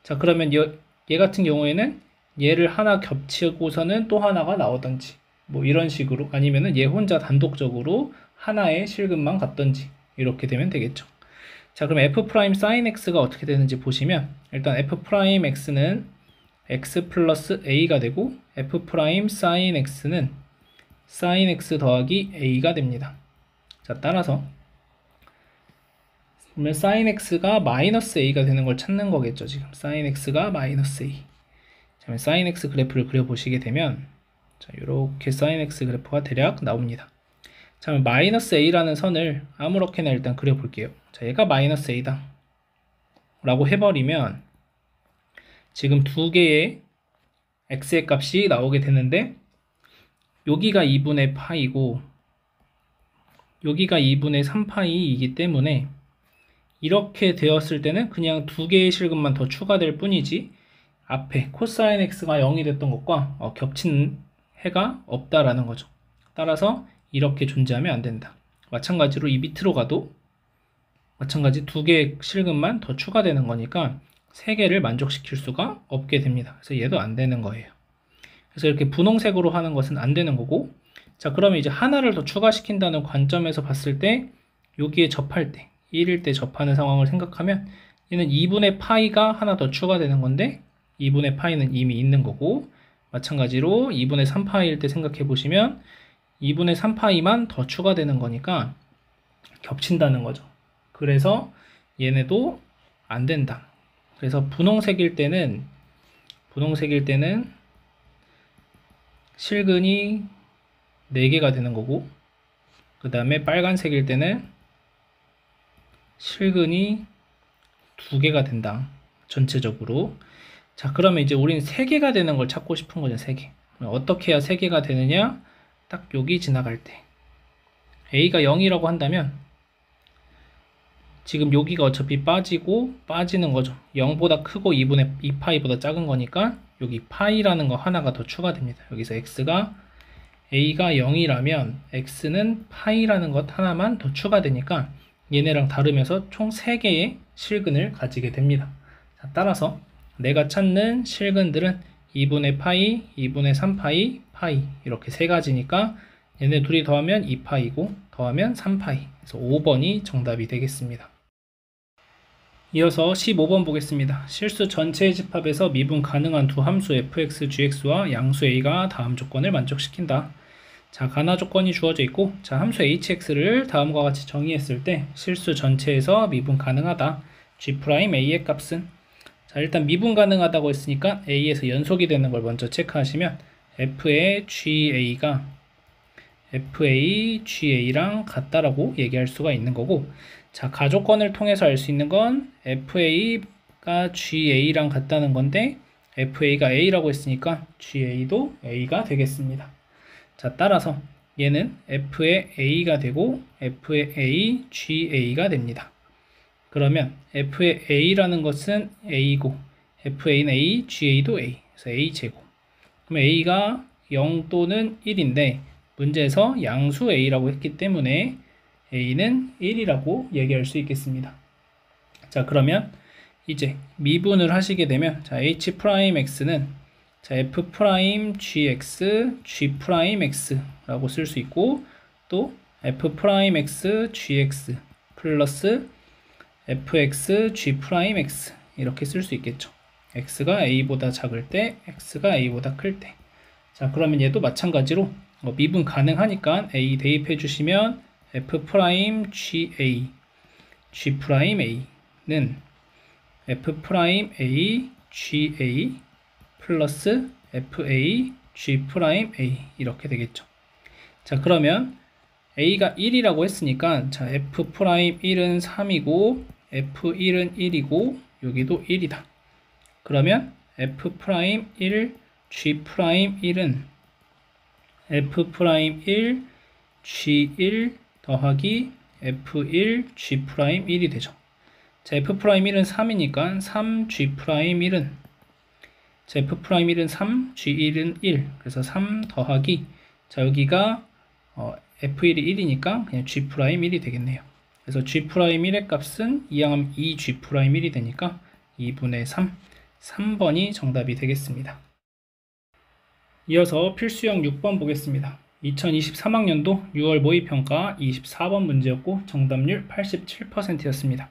자, 그러면 얘 같은 경우에는 얘를 하나 겹치고서는 또 하나가 나오든지 뭐 이런 식으로, 아니면은 얘 혼자 단독적으로 하나의 실근만 같든지 이렇게 되면 되겠죠. 자, 그럼 f' sin x가 어떻게 되는지 보시면, 일단 f' x는 x 플러스 a가 되고 f' sin x는 sin x 더하기 a가 됩니다. 자, 따라서 그러면 sin x가 마이너스 a가 되는 걸 찾는 거겠죠. 지금 sin x가 마이너스 a. 자, sin x 그래프를 그려보시게 되면 자, 이렇게 sin x 그래프가 대략 나옵니다. 자, 그럼 마이너스 a라는 선을 아무렇게나 일단 그려볼게요. 자, 얘가 마이너스 a다 라고 해버리면 지금 두 개의 x의 값이 나오게 되는데 여기가 2분의 파이고 여기가 2분의 3파이이기 때문에 이렇게 되었을 때는 그냥 두 개의 실근만 더 추가될 뿐이지 앞에 코사인 x가 0이 됐던 것과 겹치는 해가 없다라는 거죠. 따라서 이렇게 존재하면 안 된다. 마찬가지로 이 밑으로 가도 마찬가지 두 개의 실근만 더 추가되는 거니까 세 개를 만족시킬 수가 없게 됩니다. 그래서 얘도 안 되는 거예요. 그래서 이렇게 분홍색으로 하는 것은 안 되는 거고, 자, 그러면 이제 하나를 더 추가시킨다는 관점에서 봤을 때 여기에 접할 때 1일 때 접하는 상황을 생각하면 얘는 2분의 파이가 하나 더 추가되는 건데 2분의 파이는 이미 있는 거고, 마찬가지로 2분의 3파이일 때 생각해 보시면 2분의 3파이만 더 추가되는 거니까 겹친다는 거죠. 그래서 얘네도 안 된다. 그래서 분홍색일 때는 실근이 4개가 되는 거고, 그 다음에 빨간색일 때는 실근이 2개가 된다. 전체적으로. 자, 그러면 이제 우린 3개가 되는 걸 찾고 싶은 거죠. 3개. 어떻게 해야 3개가 되느냐? 딱 여기 지나갈 때 a가 0이라고 한다면 지금 여기가 어차피 빠지는 거죠. 0보다 크고 2분의 2파이보다 작은 거니까 여기 파이라는 거 하나가 더 추가됩니다. 여기서 a가 0이라면 x는 파이라는 것 하나만 더 추가되니까 얘네랑 다르면서 총 3개의 실근을 가지게 됩니다. 자, 따라서 내가 찾는 실근들은 2분의 파이, 2분의 3파이, 파이 이렇게 세 가지니까 얘네 둘이 더하면 2파이고 더하면 3파이. 그래서 5번이 정답이 되겠습니다. 이어서 15번 보겠습니다. 실수 전체의 집합에서 미분 가능한 두 함수 fx, gx와 양수 a가 다음 조건을 만족시킨다. 자, 가나 조건이 주어져 있고, 자, 함수 hx를 다음과 같이 정의했을 때 실수 전체에서 미분 가능하다. g'a의 값은, 자, 일단 미분 가능하다고 했으니까 a에서 연속이 되는 걸 먼저 체크하시면 f의 ga가 ga랑 같다라고 얘기할 수가 있는 거고, 자, 가조건을 통해서 알 수 있는 건 fa가 ga랑 같다는 건데 fa가 a라고 했으니까 ga도 a가 되겠습니다. 자, 따라서 얘는 f의 a가 되고 f의 a, ga가 됩니다. 그러면 f의 a라는 것은 a고 fa는 a, ga도 a. 그래서 a제곱. 그럼 a가 0 또는 1인데 문제에서 양수 a라고 했기 때문에 a는 1이라고 얘기할 수 있겠습니다. 자, 그러면 이제 미분을 하시게 되면 자, h'x는 자, f'gx, g'x 라고 쓸 수 있고, 또 f'x, gx 플러스 fx, g'x 이렇게 쓸 수 있겠죠. x가 a보다 작을 때, x가 a보다 클 때. 자, 그러면 얘도 마찬가지로 미분 가능하니까 a 대입해 주시면 f'ga, g'a는 f'a, ga 플러스 fa, g'a 이렇게 되겠죠. 자, 그러면 a가 1이라고 했으니까 자, f'1은 3이고 f1은 1이고 여기도 1이다. 그러면 f'1, g'1은 f'1, g1 더하기 f1, g'1이 되죠. 자, f'1은 3이니까 3g'1은 자, f'1은 3, g1은 1. 그래서 3 더하기 자, 여기가 f1이 1이니까 그냥 g'1이 되겠네요. 그래서 g'1의 값은 이항하면 2g'1이 되니까 2분의 3, 3번이 정답이 되겠습니다. 이어서 필수형 6번 보겠습니다. 2023학년도 6월 모의평가 24번 문제였고 정답률 87%였습니다.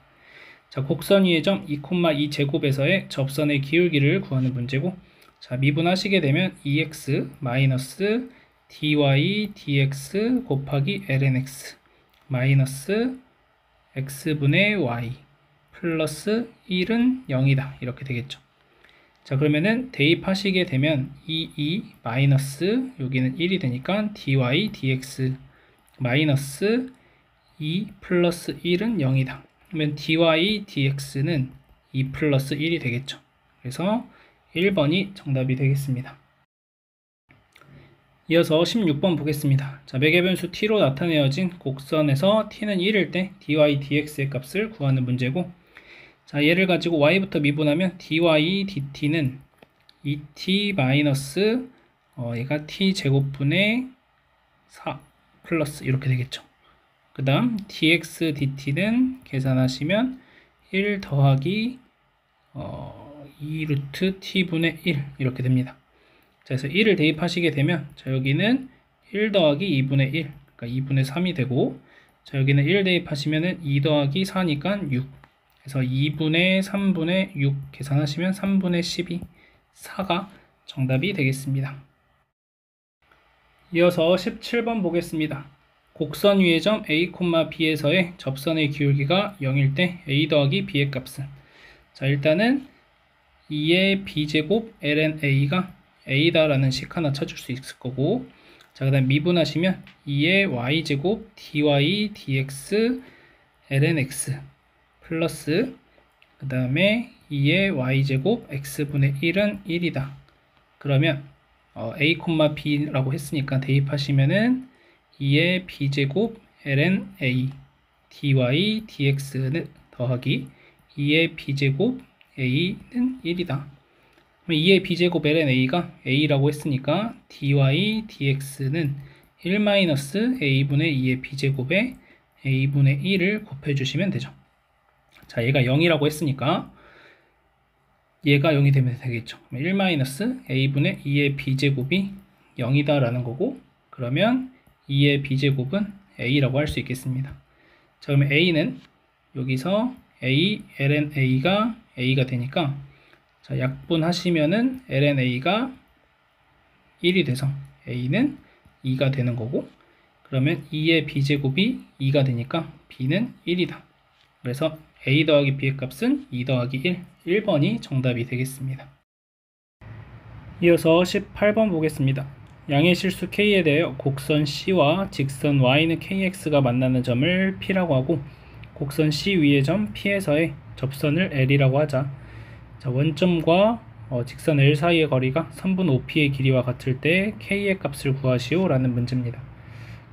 자, 곡선 위의 점 2,2 제곱에서의 접선의 기울기를 구하는 문제고, 자, 미분하시게 되면 2x 마이너스 dy dx 곱하기 lnx 마이너스 x분의 y 플러스 1은 0이다. 이렇게 되겠죠. 자, 그러면은 대입하시게 되면 2 마이너스 여기는 1이 되니까 dy dx 마이너스 2 플러스 1은 0이다. 그러면 dy dx는 2 플러스 1이 되겠죠. 그래서 1번이 정답이 되겠습니다. 이어서 16번 보겠습니다. 자, 맥의 변수 t로 나타내어진 곡선에서 t는 1일 때 dy dx의 값을 구하는 문제고, 자, 얘를 가지고 y부터 미분하면 dy dt는 2t 마이너스 얘가 t 제곱분의 4 플러스 이렇게 되겠죠. 그 다음 dx dt는 계산하시면 1 더하기 2 루트 t분의 1 이렇게 됩니다. 자, 그래서 1을 대입하시게 되면, 자, 여기는 1 더하기 2분의 1, 그러니까 2분의 3이 되고, 자, 여기는 1 대입하시면은 2 더하기 4니까 6. 그래서 2분의 3분의 6 계산하시면 3분의 12, 4가 정답이 되겠습니다. 이어서 17번 보겠습니다. 곡선 위의 점 A, B에서의 접선의 기울기가 0일 때 A 더하기 B의 값은, 자, 일단은 2의 B제곱 ln A가 A다 라는 식 하나 찾을 수 있을 거고, 자, 그 다음 미분하시면 2의 Y제곱 dy dx ln x 플러스 그 다음에 2의 Y제곱 x분의 1은 1이다. 그러면 A, B라고 했으니까 대입하시면은 2의 B제곱 ln A dy dx는 더하기 2의 B제곱 A는 1이다. 2의 B제곱 ln A가 A라고 했으니까 dy dx는 1-A분의 2의 B제곱에 A분의 1을 곱해주시면 되죠. 자, 얘가 0이라고 했으니까 얘가 0이 되면 되겠죠. 1-A분의 2의 B제곱이 0이다 라는 거고, 그러면 2의 B제곱은 A라고 할 수 있겠습니다. 자, 그러면 A는 여기서 A, ln A가 A가 되니까, 자, 약분하시면은 ln A가 1이 돼서 A는 2가 되는 거고, 그러면 2의 B제곱이 2가 되니까 B는 1이다. 그래서 A 더하기 B의 값은 2 더하기 1, 1번이 정답이 되겠습니다. 이어서 18번 보겠습니다. 양의 실수 K에 대해 곡선 C와 직선 Y는 KX가 만나는 점을 P라고 하고, 곡선 C 위의 점 P에서의 접선을 L이라고 하자. 자, 원점과 직선 L 사이의 거리가 선분 OP의 길이와 같을 때 K의 값을 구하시오 라는 문제입니다.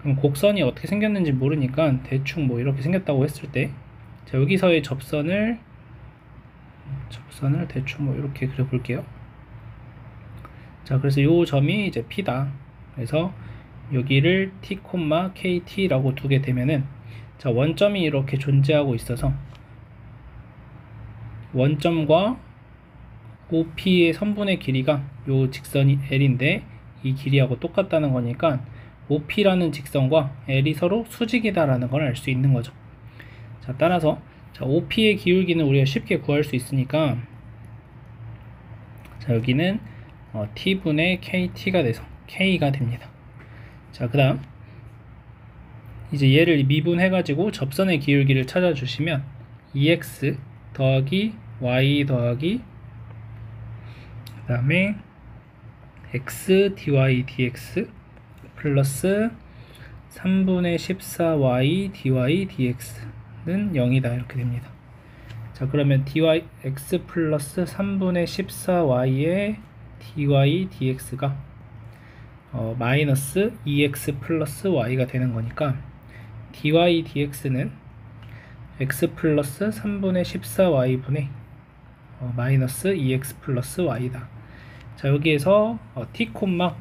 그럼 곡선이 어떻게 생겼는지 모르니까 대충 뭐 이렇게 생겼다고 했을 때, 자, 여기서의 접선을 대충 뭐 이렇게 그려볼게요. 자, 그래서 요 점이 이제 P다. 그래서 여기를 T, KT라고 두게 되면은, 자, 원점이 이렇게 존재하고 있어서 원점과 OP의 선분의 길이가 요 직선이 L인데 이 길이하고 똑같다는 거니까 OP라는 직선과 L이 서로 수직이다 라는 걸 알 수 있는 거죠. 자, 따라서 자, OP의 기울기는 우리가 쉽게 구할 수 있으니까, 자, 여기는 T분의 KT가 돼서 K가 됩니다. 자, 그 다음 이제 얘를 미분해 가지고 접선의 기울기를 찾아주시면 2x 더하기 y 더하기 그 다음에 x dy dx 플러스 3분의 14y dy dx는 0이다 이렇게 됩니다. 자, 그러면 dy x 플러스 3분의 14y의 dy dx가 마이너스 2x 플러스 y가 되는 거니까 dy dx는 x 플러스 3분의 14y분의 마이너스 2x 플러스 y다. 자, 여기에서 t, kt를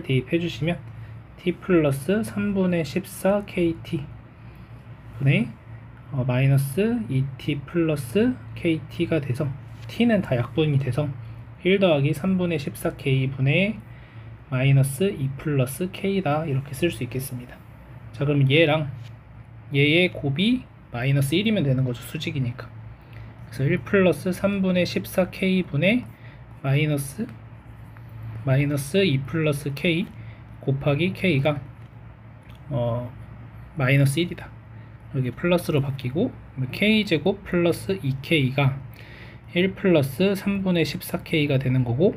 대입해 주시면 t 플러스 3분의 14kt 분의 마이너스 2t 플러스 kt가 돼서 t는 다 약분이 돼서 1 더하기 3분의 14k 분의 마이너스 2 플러스 k다 이렇게 쓸 수 있겠습니다. 자, 그럼 얘랑 얘의 곱이 마이너스 1이면 되는 거죠. 수직이니까. 그래서 1 플러스 3분의 14k 분의 마이너스 2 플러스 k 곱하기 k가 마이너스 1이다. 여기 플러스로 바뀌고 k제곱 플러스 2k가 1 플러스 3분의 14k가 되는 거고,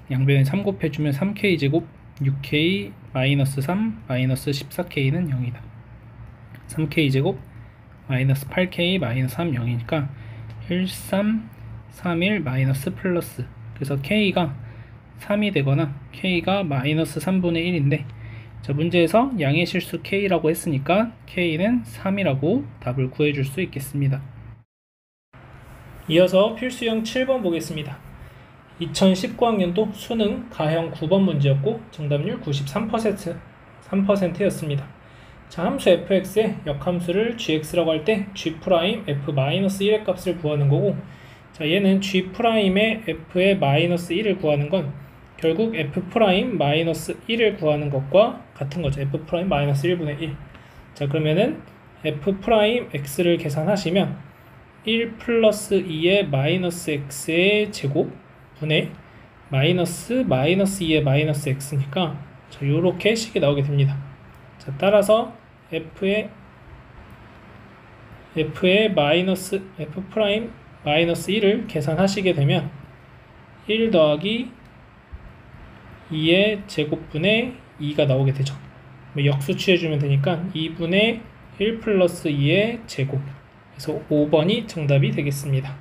양변에 3 곱해주면 3k제곱 6k 마이너스 3 마이너스 14k는 0이다. 3k제곱 마이너스 8k 마이너스 3 0이니까 1, 3, 3, 1 마이너스 플러스, 그래서 k가 3이 되거나 k가 마이너스 3분의 1인데, 자, 문제에서 양의 실수 k라고 했으니까 k는 3이라고 답을 구해줄 수 있겠습니다. 이어서 필수형 7번 보겠습니다. 2019학년도 수능 가형 9번 문제였고 정답률 93%였습니다. 자, 함수 fx의 역함수를 gx라고 할 때 g'f-1의 값을 구하는 거고, 자, 얘는 g'의 f의 마이너스 1을 구하는 건 결국 f'-1을 구하는 것과 같은 거죠. f'-1분의 1. 자, 그러면은 f'x를 계산하시면 1 플러스 2의 마이너스 x의 제곱 분의 마이너스 2의 마이너스 x니까 자, 요렇게 식이 나오게 됩니다. 자, 따라서 f의 마이너스 f' 마이너스 1을 계산하시게 되면 1 더하기 2의 제곱분의 2가 나오게 되죠. 역수 취해주면 되니까 2분의 1 플러스 2의 제곱. 그래서 5번이 정답이 되겠습니다.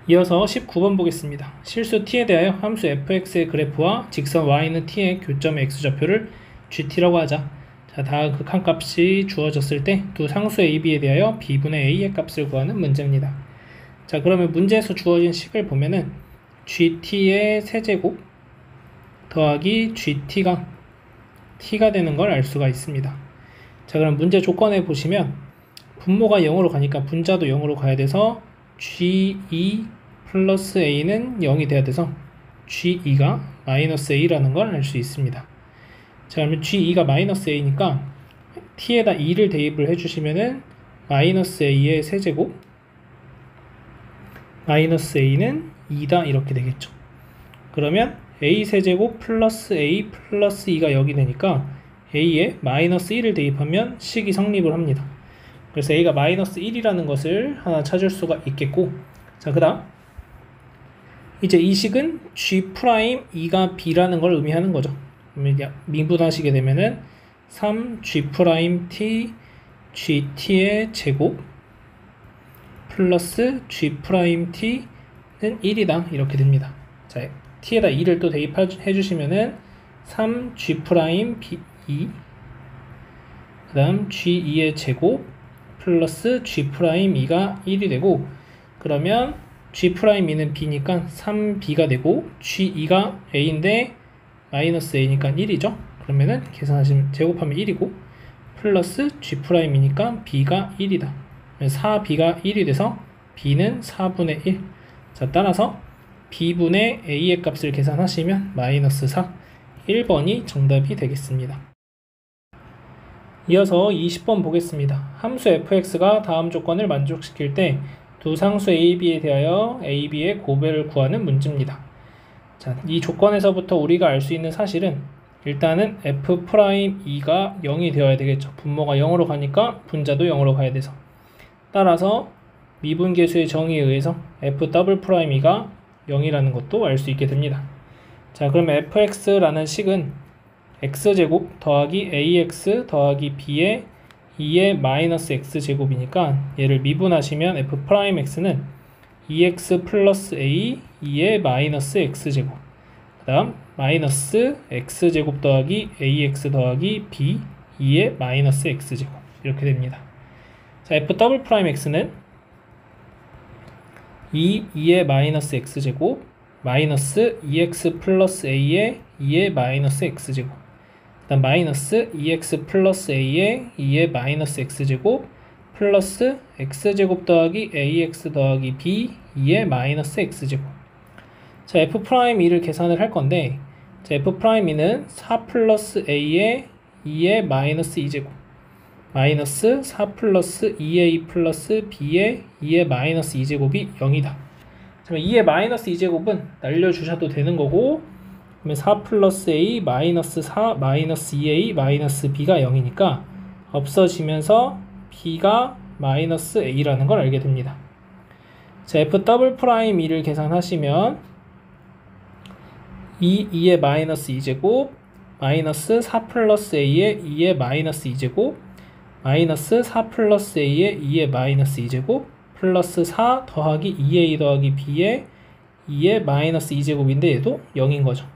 이어서 19번 보겠습니다. 실수 t에 대하여 함수 fx의 그래프와 직선 y는 t의 교점의 x좌표를 gt라고 하자. 자, 다음 극한값이 주어졌을 때 두 상수 ab에 대하여 b분의 a의 값을 구하는 문제입니다. 자, 그러면 문제에서 주어진 식을 보면은 gt의 세제곱 더하기 gt가 t가 되는 걸 알 수가 있습니다. 자, 그럼 문제 조건에 보시면 분모가 0으로 가니까 분자도 0으로 가야 돼서 g2 플러스 a는 0이 돼야 돼서 g2가 마이너스 a라는 걸 알 수 있습니다. 자, 그러면 g2가 마이너스 a니까 t에다 2를 대입을 해주시면은 마이너스 a의 세제곱 마이너스 a는 2다 이렇게 되겠죠. 그러면 a 세제곱 플러스 a 플러스 2가 0이 되니까 a에 마이너스 1을 대입하면 식이 성립을 합니다. 그래서 a가 마이너스 1이라는 것을 하나 찾을 수가 있겠고, 자, 그 다음 이제 이 식은 g'2가 b라는 걸 의미하는 거죠. 미분하시게 되면은 3g't gt의 제곱 플러스 g't는 1이다 이렇게 됩니다. 자, t에다 2를 또 대입해 주시면은 3g'2 그 다음 g2의 제곱 플러스 g'2가 1이 되고, 그러면 g'2는 b니까 3b가 되고 g2가 a인데 마이너스 a니까 1이죠. 그러면은 계산하시면 제곱하면 1이고 플러스 g'이니까 b가 1이다. 4b가 1이 돼서 b는 4분의 1. 자, 따라서 b분의 a의 값을 계산하시면 마이너스 4, 1번이 정답이 되겠습니다. 이어서 20번 보겠습니다. 함수 fx가 다음 조건을 만족시킬 때 두 상수 ab에 대하여 ab의 고배를 구하는 문제입니다. 자, 이 조건에서부터 우리가 알 수 있는 사실은 일단은 f'2가 0이 되어야 되겠죠. 분모가 0으로 가니까 분자도 0으로 가야 돼서. 따라서 미분계수의 정의에 의해서 f'2가 0이라는 것도 알 수 있게 됩니다. 자, 그러면 fx라는 식은 x제곱 더하기 ax 더하기 b의 2의 마이너스 x제곱이니까 얘를 미분하시면 f'x는 2x 플러스 a 2의 마이너스 x제곱, 그 다음 마이너스 x제곱 더하기 ax 더하기 b 2의 마이너스 x제곱 이렇게 됩니다. 자, f'x는 2의 마이너스 x제곱 마이너스 2x 플러스 a의 2의 마이너스 x제곱, 그 다음 마이너스 2x 플러스 a의 2의 마이너스 x제곱 플러스 x제곱 더하기 ax 더하기 b 2의 마이너스 x제곱. 자, f'2를 계산을 할 건데, 자, f'2는 4 플러스 a의 2의 마이너스 2제곱 마이너스 4 플러스 2a 플러스 b의 2의 마이너스 2제곱이 0이다. 2의 마이너스 2제곱은 날려주셔도 되는 거고, 그러면 4 플러스 a 마이너스 4 마이너스 2a 마이너스 b가 0이니까 없어지면서 b가 마이너스 a라는 걸 알게 됩니다. 자, f 더블 프라임 2를 계산하시면 2의 마이너스 2제곱 마이너스 4 플러스 a의 2의 마이너스 2제곱 마이너스 4 플러스 a의 2의 마이너스 2제곱 플러스 4 더하기 2a 더하기 b의 2의 마이너스 2제곱인데 얘도 0인 거죠.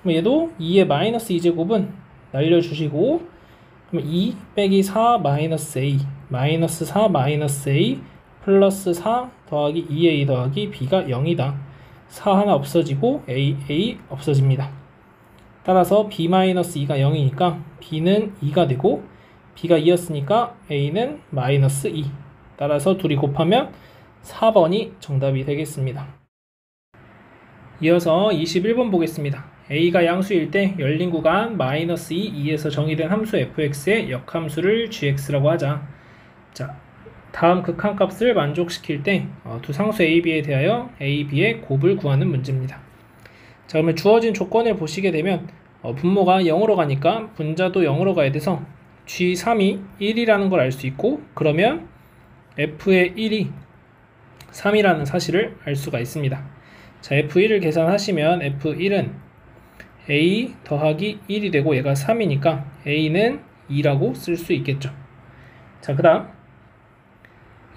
그럼 얘도 2의 마이너스 2제곱은 날려주시고 그럼 2 빼기 4 마이너스 a 마이너스 4 마이너스 a 플러스 4 더하기 2a 더하기 b가 0이다. 4 하나 없어지고 a 없어집니다. 따라서 b-2가 0이니까 b는 2가 되고 b가 2였으니까 a는 마이너스 2. 따라서 둘이 곱하면 4번이 정답이 되겠습니다. 이어서 21번 보겠습니다. a가 양수일 때 열린 구간 마이너스 2에서 정의된 함수 fx의 역함수를 gx라고 하자. 자, 다음 극한값을 만족시킬 때 두 상수 a, b에 대하여 a, b의 곱을 구하는 문제입니다. 자, 그러면 주어진 조건을 보시게 되면 분모가 0으로 가니까 분자도 0으로 가야 돼서 g3이 1이라는 걸 알 수 있고 그러면 f의 1이 3이라는 사실을 알 수가 있습니다. 자, f1을 계산하시면 f1은 a 더하기 1이 되고 얘가 3이니까 a는 2라고 쓸 수 있겠죠. 자, 그 다음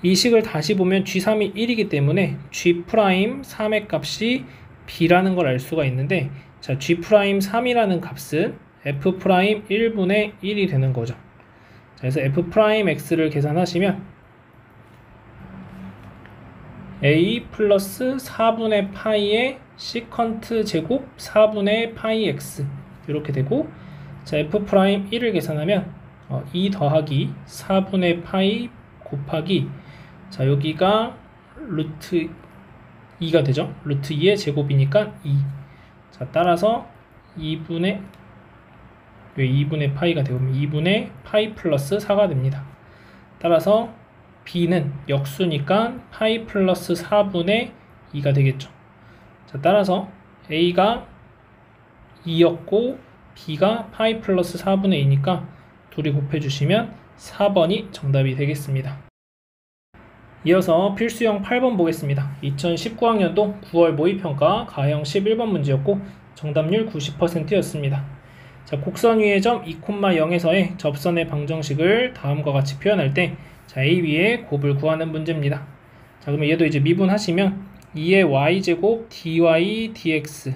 이 식을 다시 보면 g3이 1이기 때문에 g'3의 값이 b라는 걸 알 수가 있는데 자, g'3이라는 값은 f'1분의 1이 되는 거죠. 자, 그래서 f'x를 계산하시면 a 플러스 4분의 파이의 시컨트 제곱 4분의 파이 x 이렇게 되고 자, f'1을 계산하면 2 더하기 4분의 파이 곱하기 자, 여기가 루트 2가 되죠. 루트 2의 제곱이니까 2. 자, 따라서 2분의 파이가 되고 2분의 파이 플러스 4가 됩니다. 따라서 b는 역수니까 파이 플러스 4분의 2가 되겠죠. 자, 따라서 a가 2였고 b가 파이 플러스 4분의 2니까 둘이 곱해주시면 4번이 정답이 되겠습니다. 이어서 필수형 8번 보겠습니다. 2019학년도 9월 모의평가 가형 11번 문제였고 정답률 90%였습니다. 자, 곡선 위의 점 2,0에서의 접선의 방정식을 다음과 같이 표현할 때 자, a, b의 곱을 구하는 문제입니다. 자, 그러면 얘도 이제 미분하시면 2의 y제곱 dy dx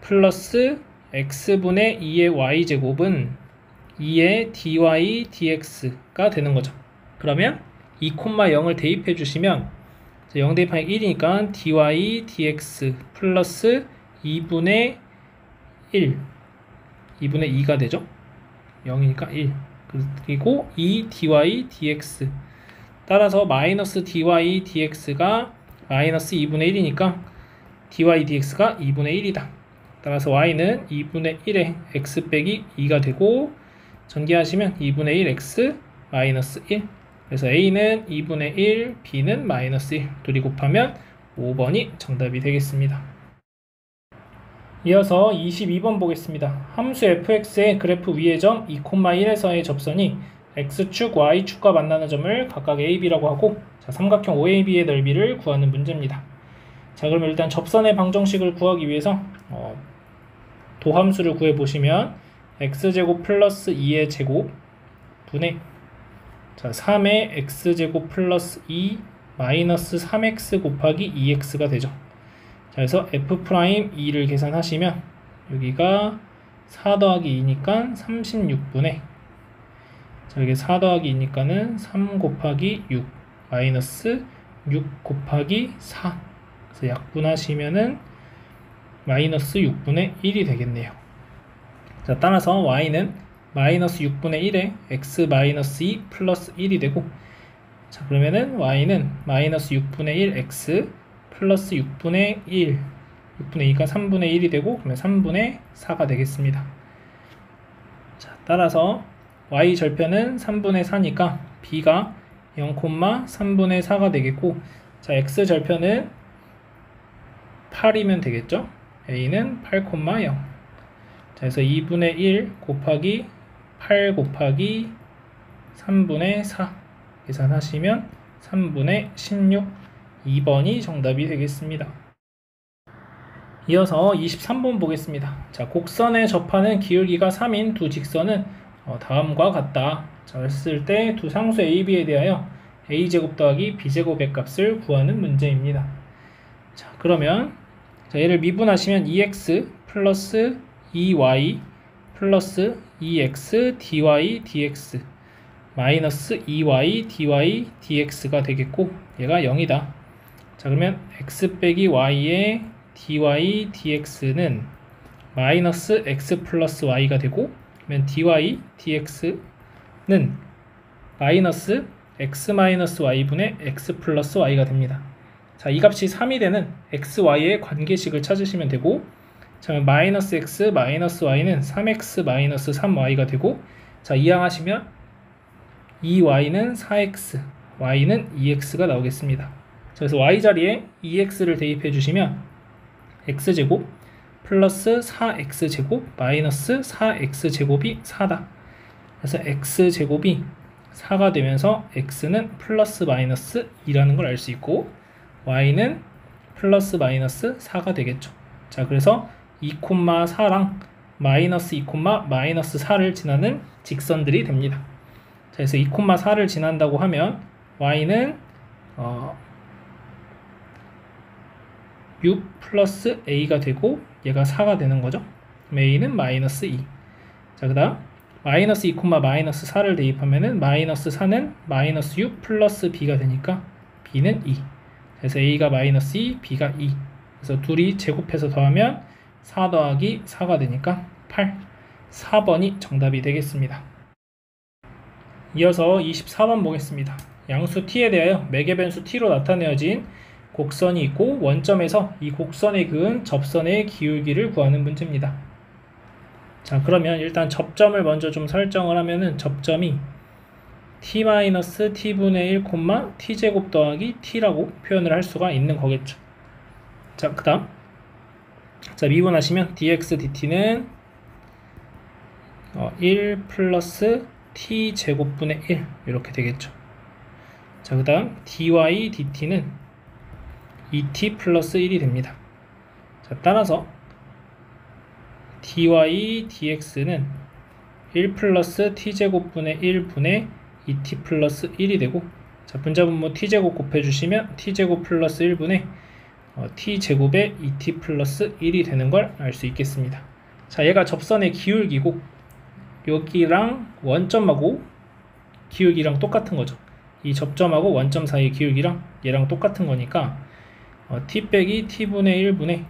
플러스 x분의 2의 y제곱은 2의 dy dx가 되는 거죠. 그러면 2,0을 대입해 주시면 0 대입하면 1이니까 dy dx 플러스 2분의 1 2분의 2가 되죠. 0이니까 1 그리고 2 dy dx 따라서 마이너스 dy dx가 마이너스 2분의 1이니까 dy dx가 2분의 1이다. 따라서 y는 2분의 1에 x 빼기 2가 되고 전개하시면 2분의 1 x 마이너스 1 그래서 a는 2분의 1 b는 마이너스 1 둘이 곱하면 5번이 정답이 되겠습니다. 이어서 22번 보겠습니다. 함수 fx의 그래프 위의 점 2,1에서의 접선이 x축, y축과 만나는 점을 각각 a, b라고 하고 자, 삼각형 OAB의 넓이를 구하는 문제입니다. 자, 그럼 일단 접선의 방정식을 구하기 위해서 도함수를 구해보시면 x제곱 플러스 2의 제곱 분의 자, 3의 x제곱 플러스 2 마이너스 3x 곱하기 2x가 되죠. 자, 그래서 f'2를 계산하시면 여기가 4 더하기 2니까 36분의 자, 여기 4 더하기 2니까는 3 곱하기 6 마이너스 6 곱하기 4 그래서 약분하시면은 마이너스 6분의 1이 되겠네요. 자, 따라서 y는 마이너스 6분의 1에 x 마이너스 2 플러스 1이 되고 자, 그러면은 y는 마이너스 6분의 1 x 플러스 6분의 1 6분의 2가 3분의 1이 되고 그러면 3분의 4가 되겠습니다. 자, 따라서 y 절편은 3분의 4니까 b가 0,3분의 4가 되겠고 자, x 절편은 8이면 되겠죠. a는 8,0 자, 그래서 2분의 1 곱하기 8 곱하기 3분의 4 계산하시면 3분의 16 2번이 정답이 되겠습니다. 이어서 23번 보겠습니다. 자, 곡선에 접하는 기울기가 3인 두 직선은 다음과 같다. 자, 했을 때 두 상수 A, B에 대하여 A제곱 더하기 B제곱의 값을 구하는 문제입니다. 자, 그러면 얘를 미분하시면 2x 플러스 2y 플러스 2x dy dx 마이너스 2y dy dx가 되겠고, 얘가 0이다. 자, 그러면 x 빼기 y의 dy dx는 마이너스 x 플러스 y가 되고, 그러면 dy dx는 마이너스 x 마이너스 y분의 x 플러스 y가 됩니다. 자, 이 값이 3이 되는 x, y의 관계식을 찾으시면 되고, 자, 마이너스 x 마이너스 y는 3x 마이너스 3y가 되고, 자, 이항하시면 2y는 4x, y는 2x가 나오겠습니다. 자, 그래서 y 자리에 2x를 대입해 주시면 x제곱 플러스 4x제곱 마이너스 4x제곱이 4다. 그래서 x제곱이 4가 되면서 x는 플러스 마이너스 2라는 걸 알 수 있고, y는 플러스 마이너스 4가 되겠죠. 자, 그래서 2,4랑 마이너스 2, 마이너스 4를 지나는 직선들이 됩니다. 자, 그래서 2,4를 지난다고 하면 y는 6 플러스 a가 되고, 얘가 4가 되는 거죠. a는 마이너스 2. 자, 그 다음 마이너스 2, 마이너스 4를 대입하면은 마이너스 4는 마이너스 6 플러스 b가 되니까 b는 2. 그래서 a가 마이너스 2, b가 2. 그래서 둘이 제곱해서 더하면 4 더하기 4가 되니까 8. 4번이 정답이 되겠습니다. 이어서 24번 보겠습니다. 양수 t에 대하여 매개변수 t로 나타내어진 곡선이 있고, 원점에서 이 곡선에 그은 접선의 기울기를 구하는 문제입니다. 자, 그러면 일단 접점을 먼저 좀 설정을 하면은 접점이 t-t분의 1, t제곱 더하기 t라고 표현을 할 수가 있는 거겠죠. 자, 그 다음 자, 미분하시면 dx dt는 1 플러스 t제곱분의 1 이렇게 되겠죠. 자, 그 다음 dy dt는 2t 플러스 1이 됩니다. 자, 따라서 dy dx는 1 플러스 t제곱분의 1분의 2t 플러스 1이 되고, 자, 분자분모 t제곱 곱해주시면 t제곱 플러스 1분의 t제곱의 2t 플러스 1이 되는 걸 알 수 있겠습니다. 자, 얘가 접선의 기울기고, 여기랑 원점하고 기울기랑 똑같은 거죠. 이 접점하고 원점 사이의 기울기랑 얘랑 똑같은 거니까 t 빼기 t분의 1분의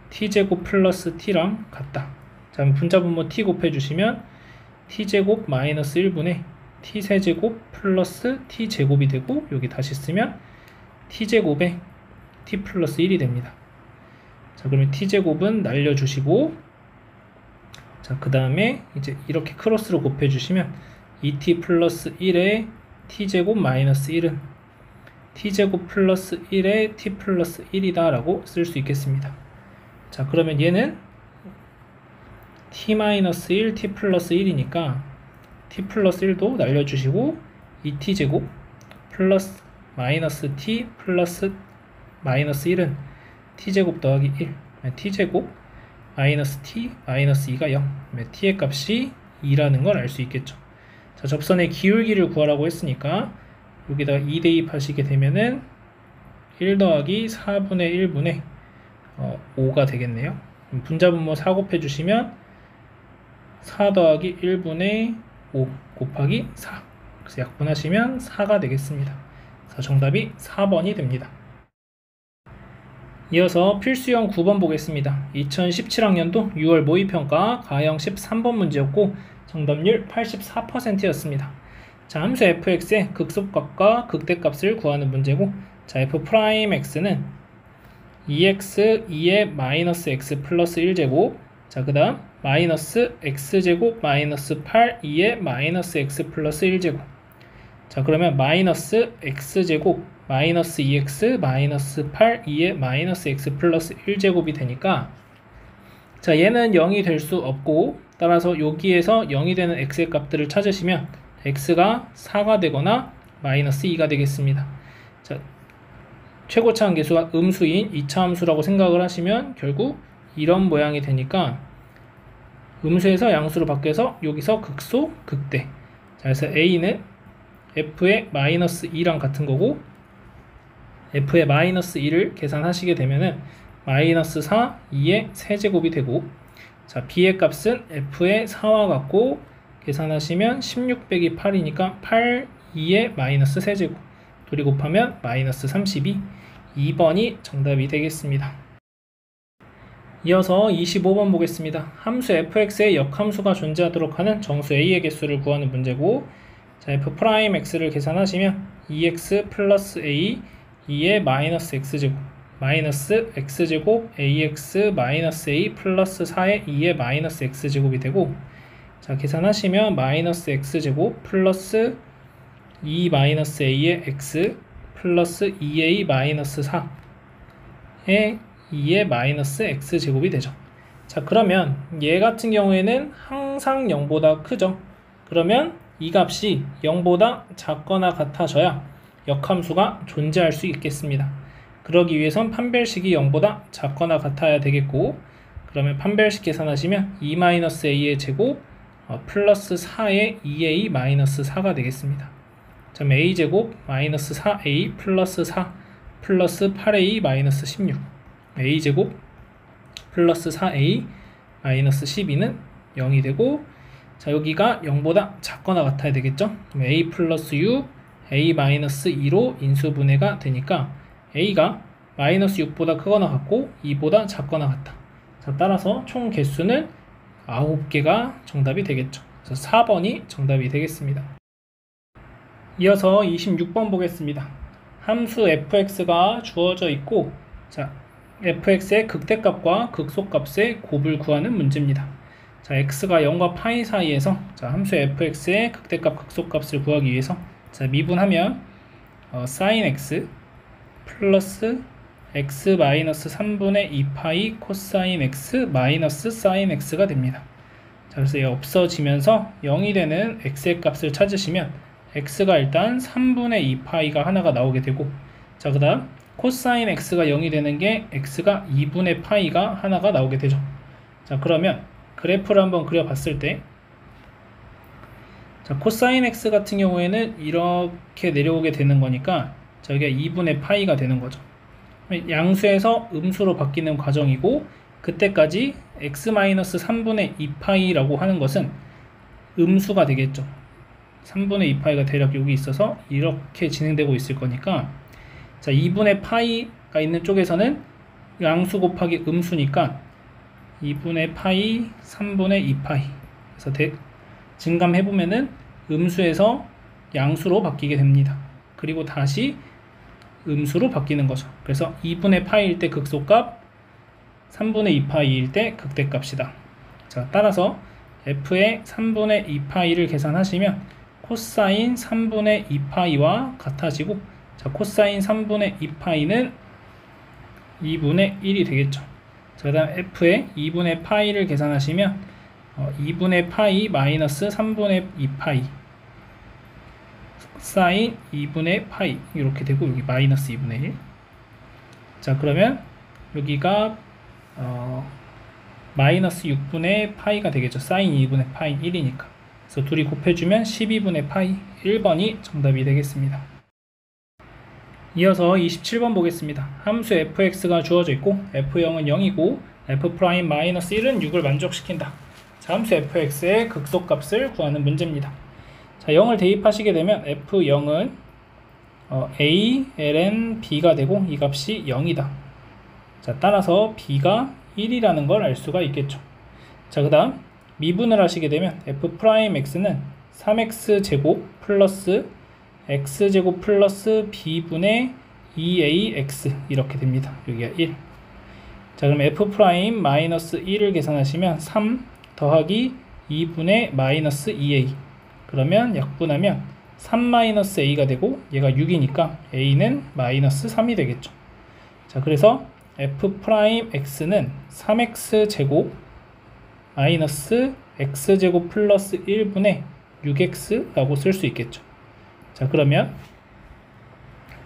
t제곱 플러스 t랑 같다. 자, 그럼 분자분모 t 곱해주시면 t제곱 마이너스 1분의 t세제곱 플러스 t제곱이 되고, 여기 다시 쓰면 t제곱에 t 플러스 1이 됩니다. 자, 그러면 t제곱은 날려주시고, 자, 그 다음에 이제 이렇게 크로스로 곱해주시면 2t 플러스 1에 t제곱 마이너스 1은 t제곱 플러스 1에 t 플러스 1이다 라고 쓸 수 있겠습니다. 자, 그러면 얘는 t 마이너스 1, t 플러스 1이니까 t 플러스 1도 날려주시고, 2t제곱 플러스 마이너스 t 플러스 마이너스 1은 t제곱 더하기 1, t제곱 마이너스 t 마이너스 2가 0, t의 값이 2라는 걸 알 수 있겠죠. 자, 접선의 기울기를 구하라고 했으니까 여기다가 2 대입하시게 되면은 1 더하기 4분의 1분의 5가 되겠네요. 분자분모 4 곱해주시면 4 더하기 1분의 5 곱하기 4. 그래서 약분하시면 4가 되겠습니다. 그래서 정답이 4번이 됩니다. 이어서 필수형 9번 보겠습니다. 2017학년도 6월 모의평가 가형 13번 문제였고, 정답률 84%였습니다. 자, 함수 fx의 극소값과 극대값을 구하는 문제고, 자, f'x는 2x 2의 마이너스 x 플러스 1제곱, 자, 그 다음 마이너스 x제곱 마이너스 8 2의 마이너스 x 플러스 1제곱. 자, 그러면 마이너스 x제곱 마이너스 2x 마이너스 8 2의 마이너스 x 플러스 1제곱이 되니까, 자, 얘는 0이 될 수 없고, 따라서 여기에서 0이 되는 x의 값들을 찾으시면 x가 4가 되거나 마이너스 2가 되겠습니다. 자, 최고차 함계수가 음수인 2차 함수라고 생각을 하시면 결국 이런 모양이 되니까 음수에서 양수로 바뀌어서 여기서 극소, 극대. 자, 그래서 a는 f의 마이너스 2랑 같은 거고, f의 마이너스 2를 계산하시게 되면은 마이너스 4, 2의 세제곱이 되고, 자, b의 값은 f의 4와 같고, 계산하시면 16 빼기 8이니까 8, 2의 마이너스 세제곱. 둘이 곱하면 마이너스 32. 2번이 정답이 되겠습니다. 이어서 25번 보겠습니다. 함수 fx에 역함수가 존재하도록 하는 정수 a의 개수를 구하는 문제고, 자, f'x를 계산하시면 2x 플러스 a 2의 마이너스 x제곱 마이너스 x제곱 ax 마이너스 a 플러스 4의 2의 마이너스 x제곱이 되고, 자, 계산하시면 마이너스 x제곱 플러스 2 마이너스 a의 x 플러스 2a 마이너스 4의 2의 마이너스 x제곱이 되죠. 자, 그러면 얘 같은 경우에는 항상 0보다 크죠. 그러면 이 값이 0보다 작거나 같아져야 역함수가 존재할 수 있겠습니다. 그러기 위해선 판별식이 0보다 작거나 같아야 되겠고, 그러면 판별식 계산하시면 2-a의 제곱 플러스 4의 2a-4가 되겠습니다. 그럼 a제곱 마이너스 4a 플러스 4 플러스 8a-16 a제곱 플러스 4a 마이너스 12는 0이 되고, 자, 여기가 0보다 작거나 같아야 되겠죠. 그럼 a 플러스 6 a 마이너스 2로 인수분해가 되니까 a가 마이너스 6보다 크거나 같고 2보다 작거나 같다. 자, 따라서 총 개수는 9개가 정답이 되겠죠. 그래서 4번이 정답이 되겠습니다. 이어서 26번 보겠습니다. 함수 fx가 주어져 있고, 자, fx의 극대값과 극소값의 곱을 구하는 문제입니다. 자, x가 0과 파이 사이에서, 자, 함수 fx의 극대값 극소값을 구하기 위해서, 자, 미분하면 sin x 플러스 x 마이너스 3분의 2파이 코사인 x 마이너스 사인 x가 됩니다. 자, 그래서 얘 없어지면서 0이 되는 x의 값을 찾으시면 x가 일단 3분의 2파이가 하나가 나오게 되고, 자, 그 다음 코사인 x가 0이 되는 게 x가 2분의 파이가 하나가 나오게 되죠. 자, 그러면 그래프를 한번 그려봤을 때, 자, 코사인 x 같은 경우에는 이렇게 내려오게 되는 거니까 저기가 2분의 파이가 되는 거죠. 양수에서 음수로 바뀌는 과정이고, 그때까지 x-3분의 2파이라고 하는 것은 음수가 되겠죠. 3분의 2파이가 대략 여기 있어서 이렇게 진행되고 있을 거니까, 자, 2분의 파이가 있는 쪽에서는 양수 곱하기 음수니까 2분의 파이 3분의 2파이, 그래서 증감해보면은 음수에서 양수로 바뀌게 됩니다. 그리고 다시 음수로 바뀌는 거죠. 그래서 2분의 파이일 때 극소값, 3분의 2파이일 때 극대값이다. 자, 따라서 f의 3분의 2파이를 계산하시면 코사인 3분의 2파이와 같아지고, 자, 코사인 3분의 2파이는 2분의 1이 되겠죠. 자, 그 다음 f의 2분의 파이를 계산하시면 2분의 파이 마이너스 3분의 2파이 사인 2분의 파이 이렇게 되고, 여기 마이너스 2분의 1. 자, 그러면 여기가 마이너스 6분의 파이가 되겠죠. 사인 2분의 파이 1이니까. 그래서 둘이 곱해주면 12분의 파이. 1번이 정답이 되겠습니다. 이어서 27번 보겠습니다. 함수 fx가 주어져 있고 f0은 0이고 f'-1은 6을 만족시킨다. 자, 함수 fx의 극소값을 구하는 문제입니다. 자, 0을 대입하시게 되면 f0은 a, ln, b가 되고 이 값이 0이다. 자, 따라서 b가 1이라는 걸 알 수가 있겠죠. 자, 그 다음 미분을 하시게 되면 f'x는 3x제곱 플러스 x제곱 플러스 b분의 2ax 이렇게 됩니다. 여기가 1. 자, 그럼 f'-1을 계산하시면 3 더하기 2분의 마이너스 2a, 그러면 약분하면 3-a가 되고 얘가 6이니까 a는 마이너스 3이 되겠죠. 자, 그래서 f'x는 3x제곱 마이너스 x제곱 플러스 1분의 6x라고 쓸 수 있겠죠. 자, 그러면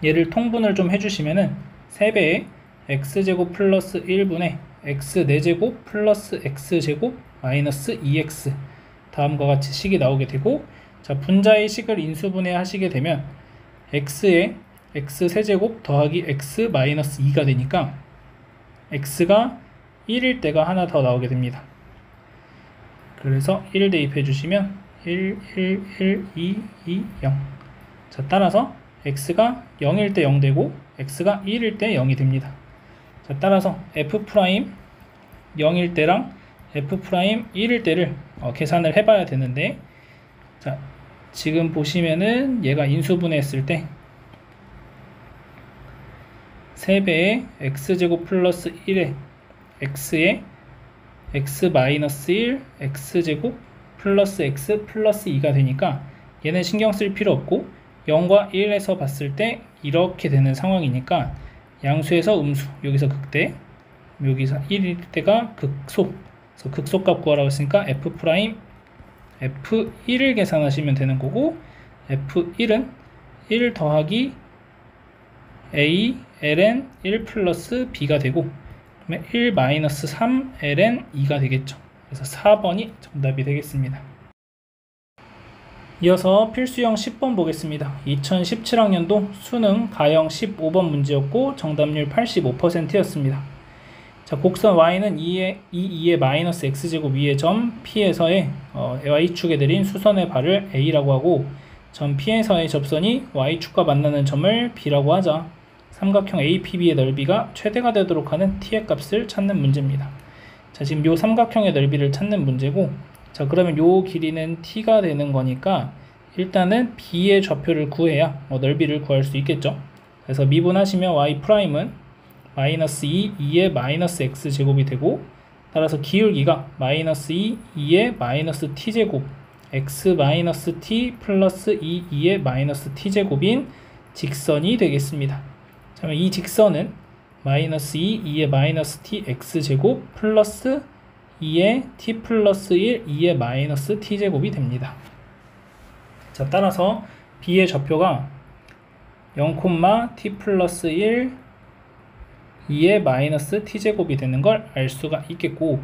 얘를 통분을 좀 해주시면은 3배의 x제곱 플러스 1분의 x 4제곱 플러스 x제곱 마이너스 2x 다음과 같이 식이 나오게 되고, 자, 분자의 식을 인수분해 하시게 되면 x에 x 세제곱 더하기 x 마이너스 2가 되니까 x가 1일 때가 하나 더 나오게 됩니다. 그래서 1 대입해 주시면 1, 1, 1, 2, 2, 0. 자, 따라서 x가 0일 때 0 되고 x가 1일 때 0이 됩니다. 자, 따라서 f' 0일 때랑 f' 1일 때를 계산을 해봐야 되는데, 자, 지금 보시면은 얘가 인수분해 했을 때 3배의 x제곱 플러스 1에 x에 x 마이너스 1 x제곱 플러스 x 플러스 2가 되니까 얘는 신경 쓸 필요 없고 0과 1에서 봤을 때 이렇게 되는 상황이니까 양수에서 음수, 여기서 극대, 여기서 1일 때가 극소, 그래서 극소값 구하라고 했으니까 f1을 계산하시면 되는 거고, f1은 1 더하기 a ln 1 플러스 b가 되고, 그러면 1 마이너스 3 ln 2가 되겠죠. 그래서 4번이 정답이 되겠습니다. 이어서 필수형 10번 보겠습니다. 2017학년도 수능 가형 15번 문제였고 정답률 85%였습니다. 자, 곡선 y는 2의 마이너스 x제곱 위의 점 P에서의 y축에 내린 수선의 발을 A라고 하고, 점 P에서의 접선이 y축과 만나는 점을 B라고 하자 삼각형 APB의 넓이가 최대가 되도록 하는 t의 값을 찾는 문제입니다. 자, 지금 요 삼각형의 넓이를 찾는 문제고, 자, 그러면 요 길이는 t가 되는 거니까 일단은 b의 좌표를 구해야 넓이를 구할 수 있겠죠. 그래서 미분하시면 y'은 마이너스 2의 마이너스 x제곱이 되고, 따라서 기울기가 마이너스 2의 마이너스 t제곱 x 마이너스 t 플러스 2의 마이너스 t제곱인 직선이 되겠습니다. 자, 이 직선은 마이너스 2의 마이너스 t x제곱 플러스 2의 t 플러스 1 2의 마이너스 t제곱이 됩니다. 자, 따라서 b의 좌표가 0, t 플러스 1 2의 마이너스 t제곱이 되는 걸 알 수가 있겠고,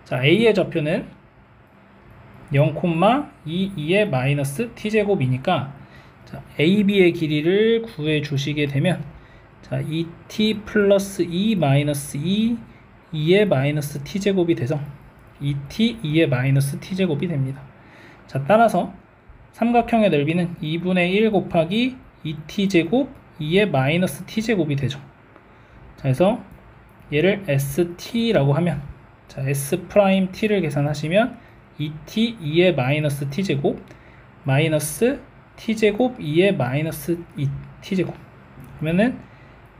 자, a의 좌표는 0, 2의 마이너스 t제곱이니까, 자, ab의 길이를 구해 주시게 되면, 자, 2t 플러스 2 마이너스 2의 마이너스 t제곱이 돼서 2t 2의 마이너스 t제곱이 됩니다. 자, 따라서 삼각형의 넓이는 2분의 1 곱하기 2t제곱 2의 마이너스 t제곱이 되죠. 자, 그래서 얘를 st라고 하면, 자, s't를 계산하시면 2t 2의 마이너스 t제곱 마이너스 t제곱 2의 마이너스 2t제곱 그러면은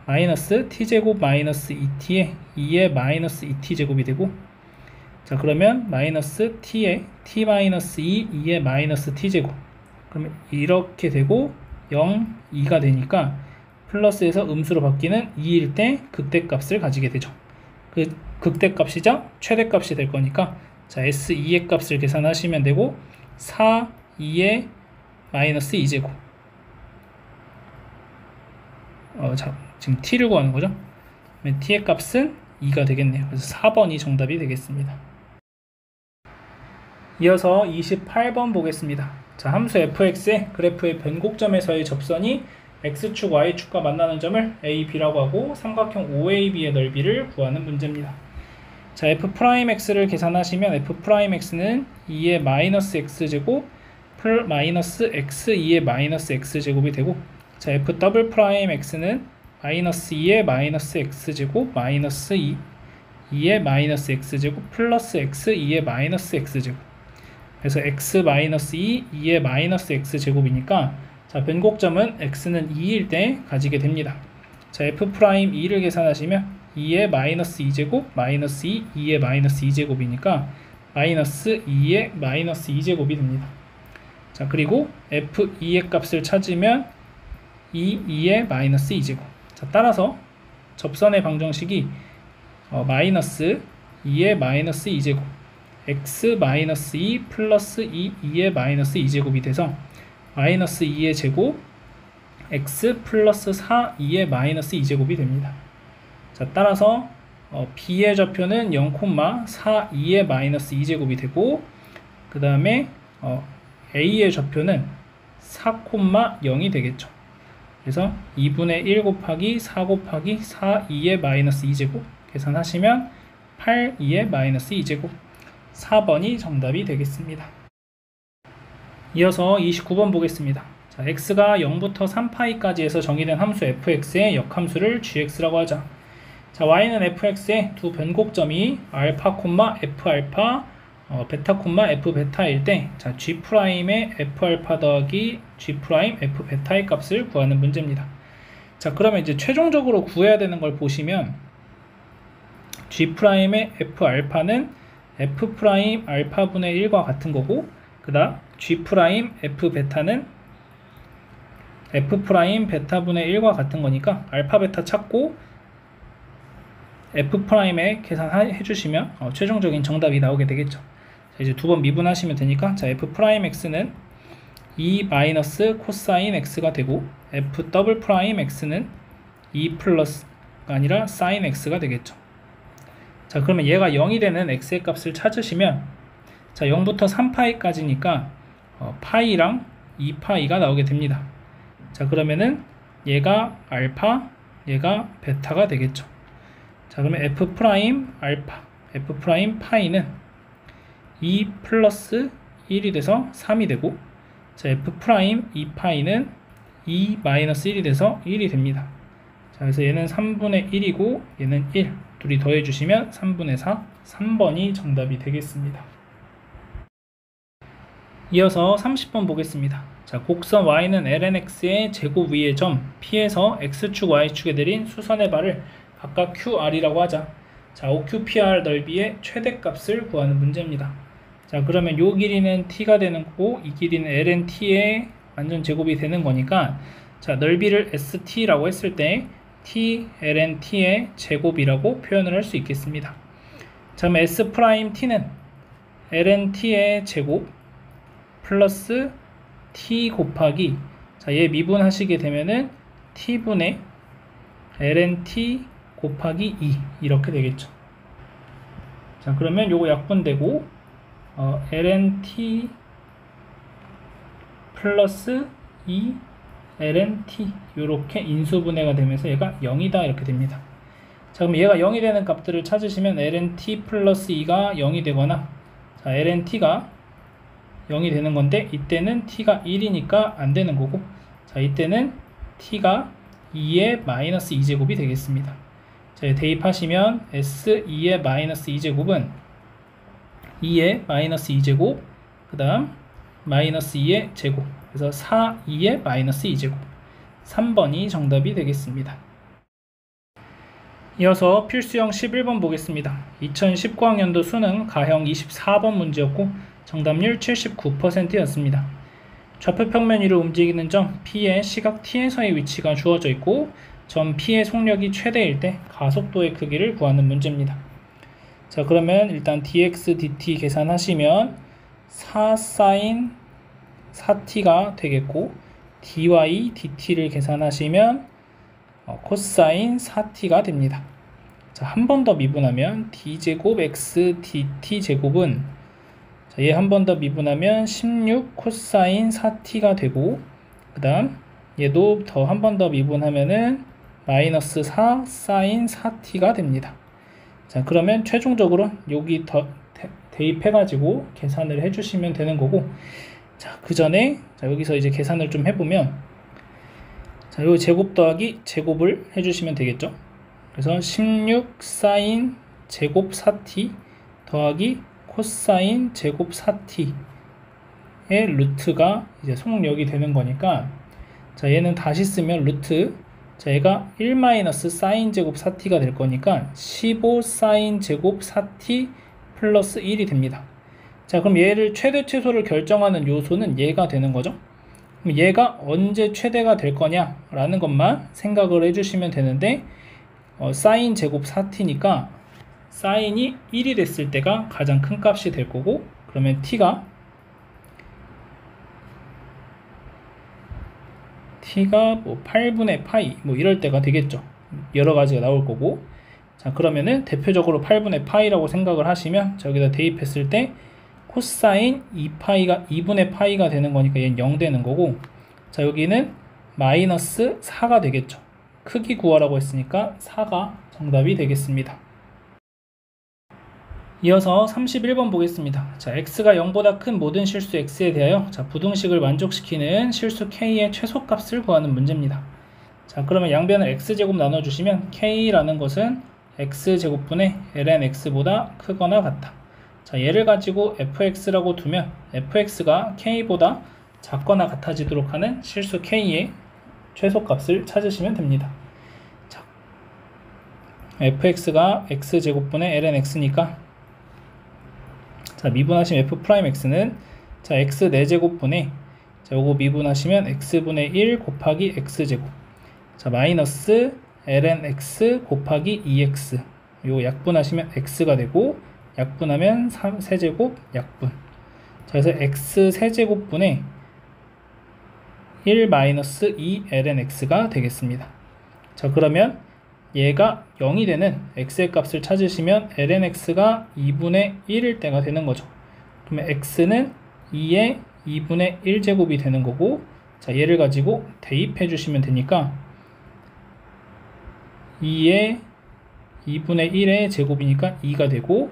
마이너스 t제곱 마이너스 2t에 2의 마이너스 2t제곱이 되고, 자, 그러면 마이너스 t에 t 마이너스 2의 마이너스 t제곱, 그러면 이렇게 되고 0, 2가 되니까 플러스에서 음수로 바뀌는 2일 때 극대값을 가지게 되죠. 그 극대값이자 최대값이 될 거니까, 자, S2의 값을 계산하시면 되고 4, 2의 마이너스 2제곱, 자, 지금 t를 구하는 거죠. t의 값은 2가 되겠네요. 그래서 4번이 정답이 되겠습니다. 이어서 28번 보겠습니다. 자, 함수 fx의 그래프의 변곡점에서의 접선이 x축, y축과 만나는 점을 a, b라고 하고 삼각형 OAB의 넓이를 구하는 문제입니다. 자, f'x를 계산하시면 f'x는 2의 마이너스 x제곱 마이너스 x 2의 마이너스 x제곱이 되고, 자, f'x는 마이너스 2의 마이너스 x제곱 마이너스 2의 마이너스 x제곱 플러스 x 2의 마이너스 x제곱, 그래서 x 마이너스 2의 마이너스 x제곱이니까, 자, 변곡점은 x는 2일 때 가지게 됩니다. 자, f'2를 계산하시면 2의 마이너스 2제곱 마이너스 2의 마이너스 2제곱이니까 마이너스 2의 마이너스 2제곱이 됩니다. 자, 그리고 f2의 값을 찾으면 2의 마이너스 2제곱. 자, 따라서 접선의 방정식이 마이너스 2의 마이너스 2제곱 x 마이너스 2 플러스 2의 마이너스 2제곱이 돼서 마이너스 2의 제곱 x 플러스 4 2의 마이너스 2제곱이 됩니다. 자, 따라서 b의 좌표는 0,4 2의 마이너스 2제곱이 되고, 그 다음에 a의 좌표는 4,0이 되겠죠. 그래서 2분의 1 곱하기 4 곱하기 4 2의 마이너스 2제곱 계산하시면 8 2의 마이너스 2제곱, 4번이 정답이 되겠습니다. 이어서 29번 보겠습니다. 자, x가 0부터 3파이까지 해서 정의된 함수 fx의 역함수를 gx라고 하자. 자, y는 fx의 두 변곡점이 알파, f알파, 베타, f베타일 때, 자, g'의 f알파 더하기 g' f베타의 값을 구하는 문제입니다. 자, 그러면 이제 최종적으로 구해야 되는 걸 보시면 g'의 f알파는 f' 알파분의 1과 같은 거고, 그 다음 g' f베타는 f' 베타분의 1과 같은 거니까 알파 베타 찾고 f'에 계산해 주시면 최종적인 정답이 나오게 되겠죠. 자, 이제 두 번 미분하시면 되니까, 자, f'x는 2 마이너스 코사인 x가 되고 f'x는 2 플러스가 아니라 사인 x가 되겠죠. 자, 그러면 얘가 0이 되는 x의 값을 찾으시면, 자, 0부터 3파이까지니까 파이랑 2파이가 나오게 됩니다. 자, 그러면은 얘가 알파, 얘가 베타가 되겠죠. 자, 그러면 f' 알파, f' 파이는 2 플러스 1이 돼서 3이 되고, 자, f' 2파이는 2 마이너스 1이 돼서 1이 됩니다. 자, 그래서 얘는 3분의 1이고 얘는 1, 둘이 더해주시면 3분의 4, 3번이 정답이 되겠습니다. 이어서 30번 보겠습니다. 자, 곡선 y는 lnx의 제곱 위의 점 P에서 x축, y축에 내린 수선의 발을 각각 QR이라고 하자. 자, OQPR 넓이의 최대값을 구하는 문제입니다. 자, 그러면 요 길이는 T가 되는 거고, 이 길이는 LNT의 완전 제곱이 되는 거니까, 자, 넓이를 ST라고 했을 때 T, LNT의 제곱이라고 표현을 할 수 있겠습니다. 자, 그럼 S'T는 LNT의 제곱 플러스 T 곱하기, 자, 얘 미분하시게 되면은 T분의 LNT 곱하기 2 이렇게 되겠죠. 자, 그러면 요거 약분되고 LNT 플러스 2 LNT 요렇게 인수분해가 되면서 얘가 0이다 이렇게 됩니다. 자, 그럼 얘가 0이 되는 값들을 찾으시면 LNT 플러스 2가 0이 되거나, 자, LNT가 0이 되는 건데 이때는 t가 1이니까 안 되는 거고, 자, 이때는 t가 2의 마이너스 2제곱이 되겠습니다. 자, 대입하시면 S2의 마이너스 2제곱은 2의 마이너스 2제곱, 그 다음 마이너스 2의 제곱, 그래서 4, 2의 마이너스 2제곱, 3번이 정답이 되겠습니다. 이어서 필수형 11번 보겠습니다. 2019학년도 수능 가형 24번 문제였고 정답률 79%였습니다. 좌표 평면 위로 움직이는 점 P의 시각 T에서의 위치가 주어져 있고, 점 P의 속력이 최대일 때 가속도의 크기를 구하는 문제입니다. 자, 그러면 일단 dx dt 계산하시면 4sin 4t가 되겠고, dy dt를 계산하시면 코사인 4t가 됩니다. 자, 한 번 더 미분하면 d제곱 x dt 제곱은, 자, 얘 한 번 더 미분하면 16 코사인 4t가 되고, 그 다음 얘도 더 한 번 더 미분하면은 마이너스 4 사인 4t가 됩니다. 자, 그러면 최종적으로 여기 더 대입해가지고 계산을 해주시면 되는 거고, 자, 그 전에 여기서 이제 계산을 좀 해보면, 자, 요 제곱 더하기 제곱을 해주시면 되겠죠. 그래서 16 사인 제곱 4t 더하기 코사인 제곱 4t의 루트가 이제 속력이 되는 거니까, 자, 얘는 다시 쓰면 루트, 자, 얘가 1 마이너스 사인 제곱 4t가 될 거니까 15 사인 제곱 4t 플러스 1이 됩니다. 자, 그럼 얘를 최대 최소를 결정하는 요소는 얘가 되는 거죠. 그럼 얘가 언제 최대가 될 거냐 라는 것만 생각을 해주시면 되는데, 사인 제곱 4t니까 사인이 1이 됐을 때가 가장 큰 값이 될 거고, 그러면 t가 뭐 8분의 파이 뭐 이럴 때가 되겠죠. 여러 가지가 나올 거고. 자, 그러면은 대표적으로 8분의 파이라고 생각을 하시면, 자, 여기다 대입했을 때 코사인 2분의 파이가 되는 거니까 얘는 0 되는 거고, 자, 여기는 마이너스 4가 되겠죠. 크기 구하라고 했으니까 4가 정답이 되겠습니다. 이어서 31번 보겠습니다. 자, x가 0보다 큰 모든 실수 x에 대하여 자, 부등식을 만족시키는 실수 k의 최소값을 구하는 문제입니다. 자, 그러면 양변을 x제곱 나눠주시면 k라는 것은 x제곱분의 ln x보다 크거나 같다. 자, 얘를 가지고 fx라고 두면 fx가 k보다 작거나 같아지도록 하는 실수 k의 최소값을 찾으시면 됩니다. 자, fx가 x제곱분의 ln x니까, 자, 미분하시면 f'x는 자, x 4제곱분의, 자, 요거 미분하시면 x분의 1 곱하기 x제곱, 자, 마이너스 ln x 곱하기 2x, 요거 약분하시면 x가 되고, 약분하면 3세제곱 약분. 자, 그래서 x 세제곱분의 1 마이너스 2 ln x가 되겠습니다. 자, 그러면 얘가 0이 되는 x의 값을 찾으시면 ln x가 2분의 1일 때가 되는 거죠. 그러면 x는 2의 2분의 1제곱이 되는 거고, 자, 얘를 가지고 대입해 주시면 되니까 2의 2분의 1의 제곱이니까 2가 되고,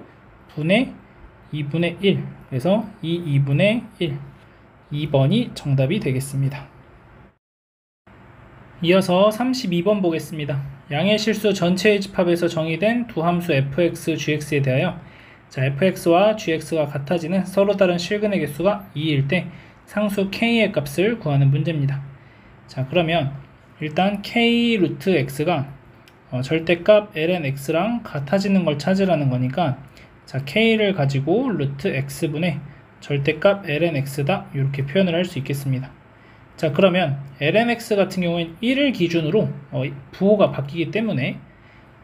분의 2분의 1, 그래서 2분의 1, 2번이 정답이 되겠습니다. 이어서 32번 보겠습니다. 양의 실수 전체의 집합에서 정의된 두 함수 fx, gx에 대하여 자, fx와 gx가 같아지는 서로 다른 실근의 개수가 2일 때 상수 k의 값을 구하는 문제입니다. 자, 그러면 일단 k 루트 x가 절대값 ln x랑 같아지는 걸 찾으라는 거니까, 자, k를 가지고 루트 x분의 절대값 ln x다 이렇게 표현을 할 수 있겠습니다. 자, 그러면 ln x 같은 경우에는 1을 기준으로 부호가 바뀌기 때문에,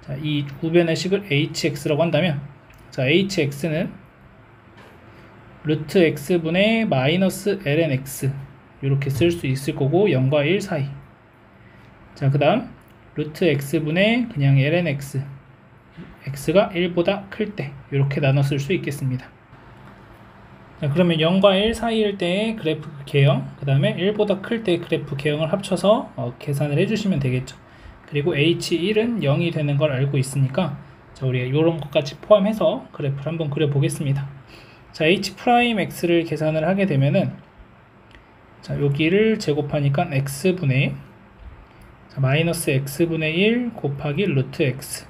자, 이 우변의 식을 hx라고 한다면, 자, hx는 루트 x분의 마이너스 ln x 이렇게 쓸 수 있을 거고, 0과 1 사이. 자, 그 다음 루트 x분의 그냥 ln x, x가 1보다 클 때 이렇게 나눠 쓸 수 있겠습니다. 자, 그러면 0과 1 사이일 때의 그래프 개형, 그 다음에 1보다 클 때의 그래프 개형을 합쳐서 계산을 해주시면 되겠죠. 그리고 h1은 0이 되는 걸 알고 있으니까, 자, 우리가 이런 것까지 포함해서 그래프를 한번 그려보겠습니다. 자, h'x를 계산을 하게 되면은, 자, 여기를 제곱하니까 x분의, 자, 마이너스 x분의 1 곱하기 루트 x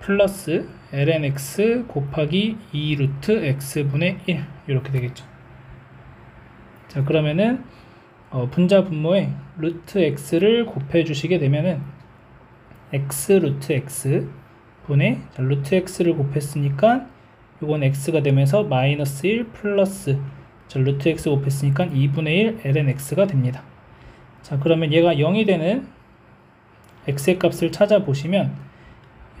플러스 ln x 곱하기 2 루트 x분의 1 이렇게 되겠죠. 자, 그러면은 분자 분모에 루트 x를 곱해 주시게 되면은 x 루트 x 분의, 자, 루트 x를 곱했으니까 요건 x가 되면서 마이너스 1 플러스, 자, 루트 x 곱했으니까 2분의 1 ln x가 됩니다. 자, 그러면 얘가 0이 되는 x의 값을 찾아보시면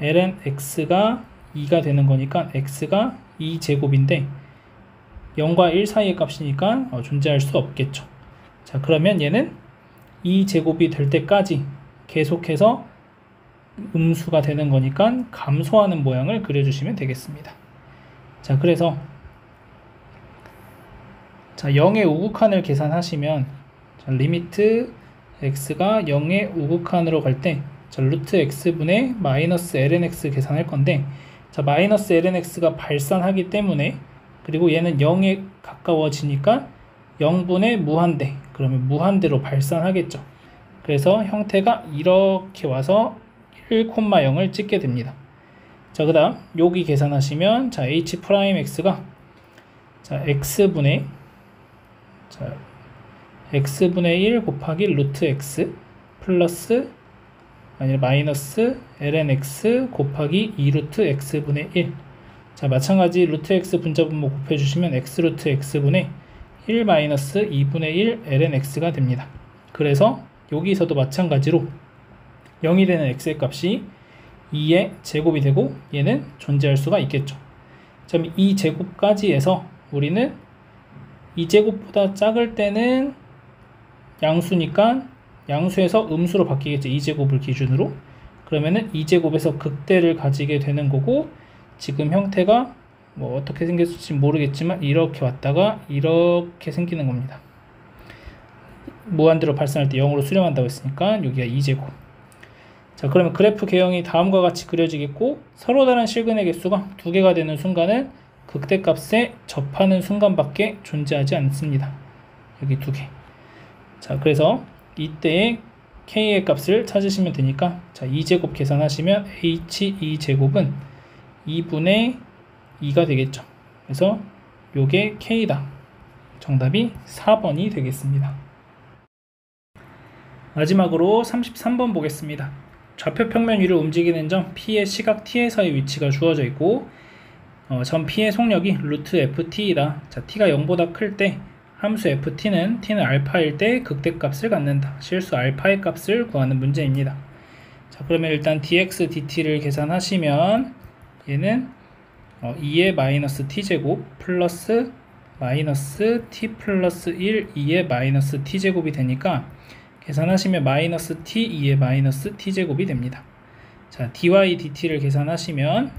ln x가 2가 되는 거니까 x가 2제곱인데 0과 1 사이의 값이니까 존재할 수 없겠죠. 자, 그러면 얘는 2제곱이 될 때까지 계속해서 음수가 되는 거니까 감소하는 모양을 그려주시면 되겠습니다. 자, 그래서 자, 0의 우극한을 계산하시면, 자, 리미트 x가 0의 우극한으로 갈 때, 자, 루트 x분의 마이너스 ln x 계산할 건데, 자, 마이너스 ln x가 발산하기 때문에, 그리고 얘는 0에 가까워지니까 0분의 무한대, 그러면 무한대로 발산하겠죠. 그래서 형태가 이렇게 와서 1,0을 찍게 됩니다. 자, 그 다음 여기 계산하시면, 자, h'x가 자, x분의, 자, x분의 1 곱하기 루트 x 플러스, 아니 마이너스 ln x 곱하기 2 루트 x분의 1. 자, 마찬가지 루트 x 분자 분모 곱해주시면 x 루트 x분의 1 마이너스 2분의 1 ln x가 됩니다. 그래서 여기서도 마찬가지로 0이 되는 x의 값이 2의 제곱이 되고 얘는 존재할 수가 있겠죠. 그럼 2제곱까지 해서 우리는 2제곱보다 작을 때는 양수니까 양수에서 음수로 바뀌겠죠. 2제곱을 기준으로. 그러면은 2제곱에서 극대를 가지게 되는 거고, 지금 형태가 뭐 어떻게 생겼을지 모르겠지만 이렇게 왔다가 이렇게 생기는 겁니다. 무한대로 발산할 때 0으로 수렴한다고 했으니까 여기가 2제곱. 자, 그러면 그래프 개형이 다음과 같이 그려지겠고, 서로 다른 실근의 개수가 2개가 되는 순간은 극대값에 접하는 순간밖에 존재하지 않습니다. 여기 2개. 자, 그래서 이때의 k의 값을 찾으시면 되니까, 자, 2제곱 계산하시면 h2제곱은 2분의 2가 되겠죠. 그래서 요게 k다. 정답이 4번이 되겠습니다. 마지막으로 33번 보겠습니다. 좌표 평면 위를 움직이는 점 P의 시각 T에서의 위치가 주어져 있고, 점 P의 속력이 루트 ft이다. 자, T가 0보다 클 때 함수 ft는 T는 알파일 때 극대값을 갖는다. 실수 알파의 값을 구하는 문제입니다. 자, 그러면 일단 dx dt를 계산하시면 얘는 2의 마이너스 t제곱 플러스 마이너스 t 플러스 1 2의 마이너스 t제곱이 되니까 계산하시면 마이너스 t 2의 마이너스 t제곱이 됩니다. 자, dy dt를 계산하시면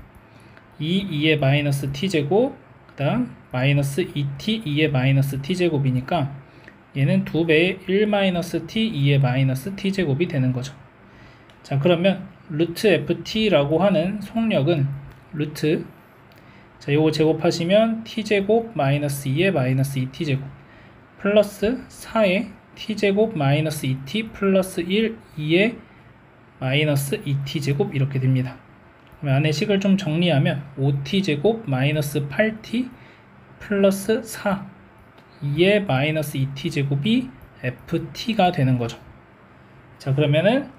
2의 마이너스 t제곱 그 다음 마이너스 2t 2의 마이너스 t제곱이니까 얘는 2배의 1 마이너스 t 2의 마이너스 t제곱이 되는 거죠. 자, 그러면 루트 ft라고 하는 속력은 루트, 자, 요거 제곱하시면 t제곱 마이너스 2의 마이너스 2t제곱 플러스 4의 t제곱 마이너스 2t 플러스 1 2의 마이너스 2t제곱 이렇게 됩니다. 그럼 안에 식을 좀 정리하면 5t제곱 마이너스 8t 플러스 4 2의 마이너스 2t제곱이 ft가 되는 거죠. 자, 그러면은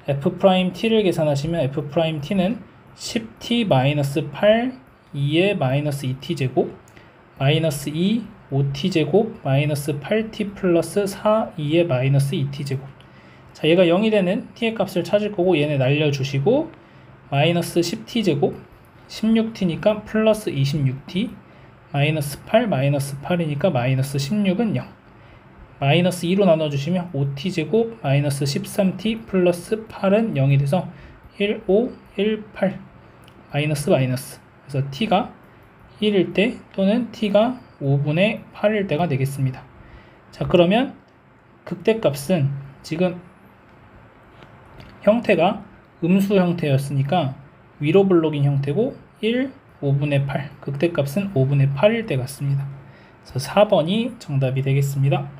f't를 계산하시면 f't는 10t 마이너스 8 2의 마이너스 2t제곱 마이너스 2 5t제곱 마이너스 8t 플러스 4 2의 마이너스 2t제곱. 자, 얘가 0이 되는 t의 값을 찾을 거고 얘네 날려주시고 마이너스 10t제곱 16t니까 플러스 26t 마이너스 8 마이너스 8이니까 마이너스 16은 0. 마이너스 2로 나눠주시면 5t제곱 마이너스 13t 플러스 8은 0이 돼서 1, 5, 1, 8 마이너스 마이너스. 그래서 t가 1일 때 또는 t가 5분의 8일 때가 되겠습니다. 자, 그러면 극대값은 지금 형태가 음수 형태였으니까 위로 블록인 형태고 1, 5분의 8 극대값은 5분의 8일 때 같습니다. 그래서 4번이 정답이 되겠습니다.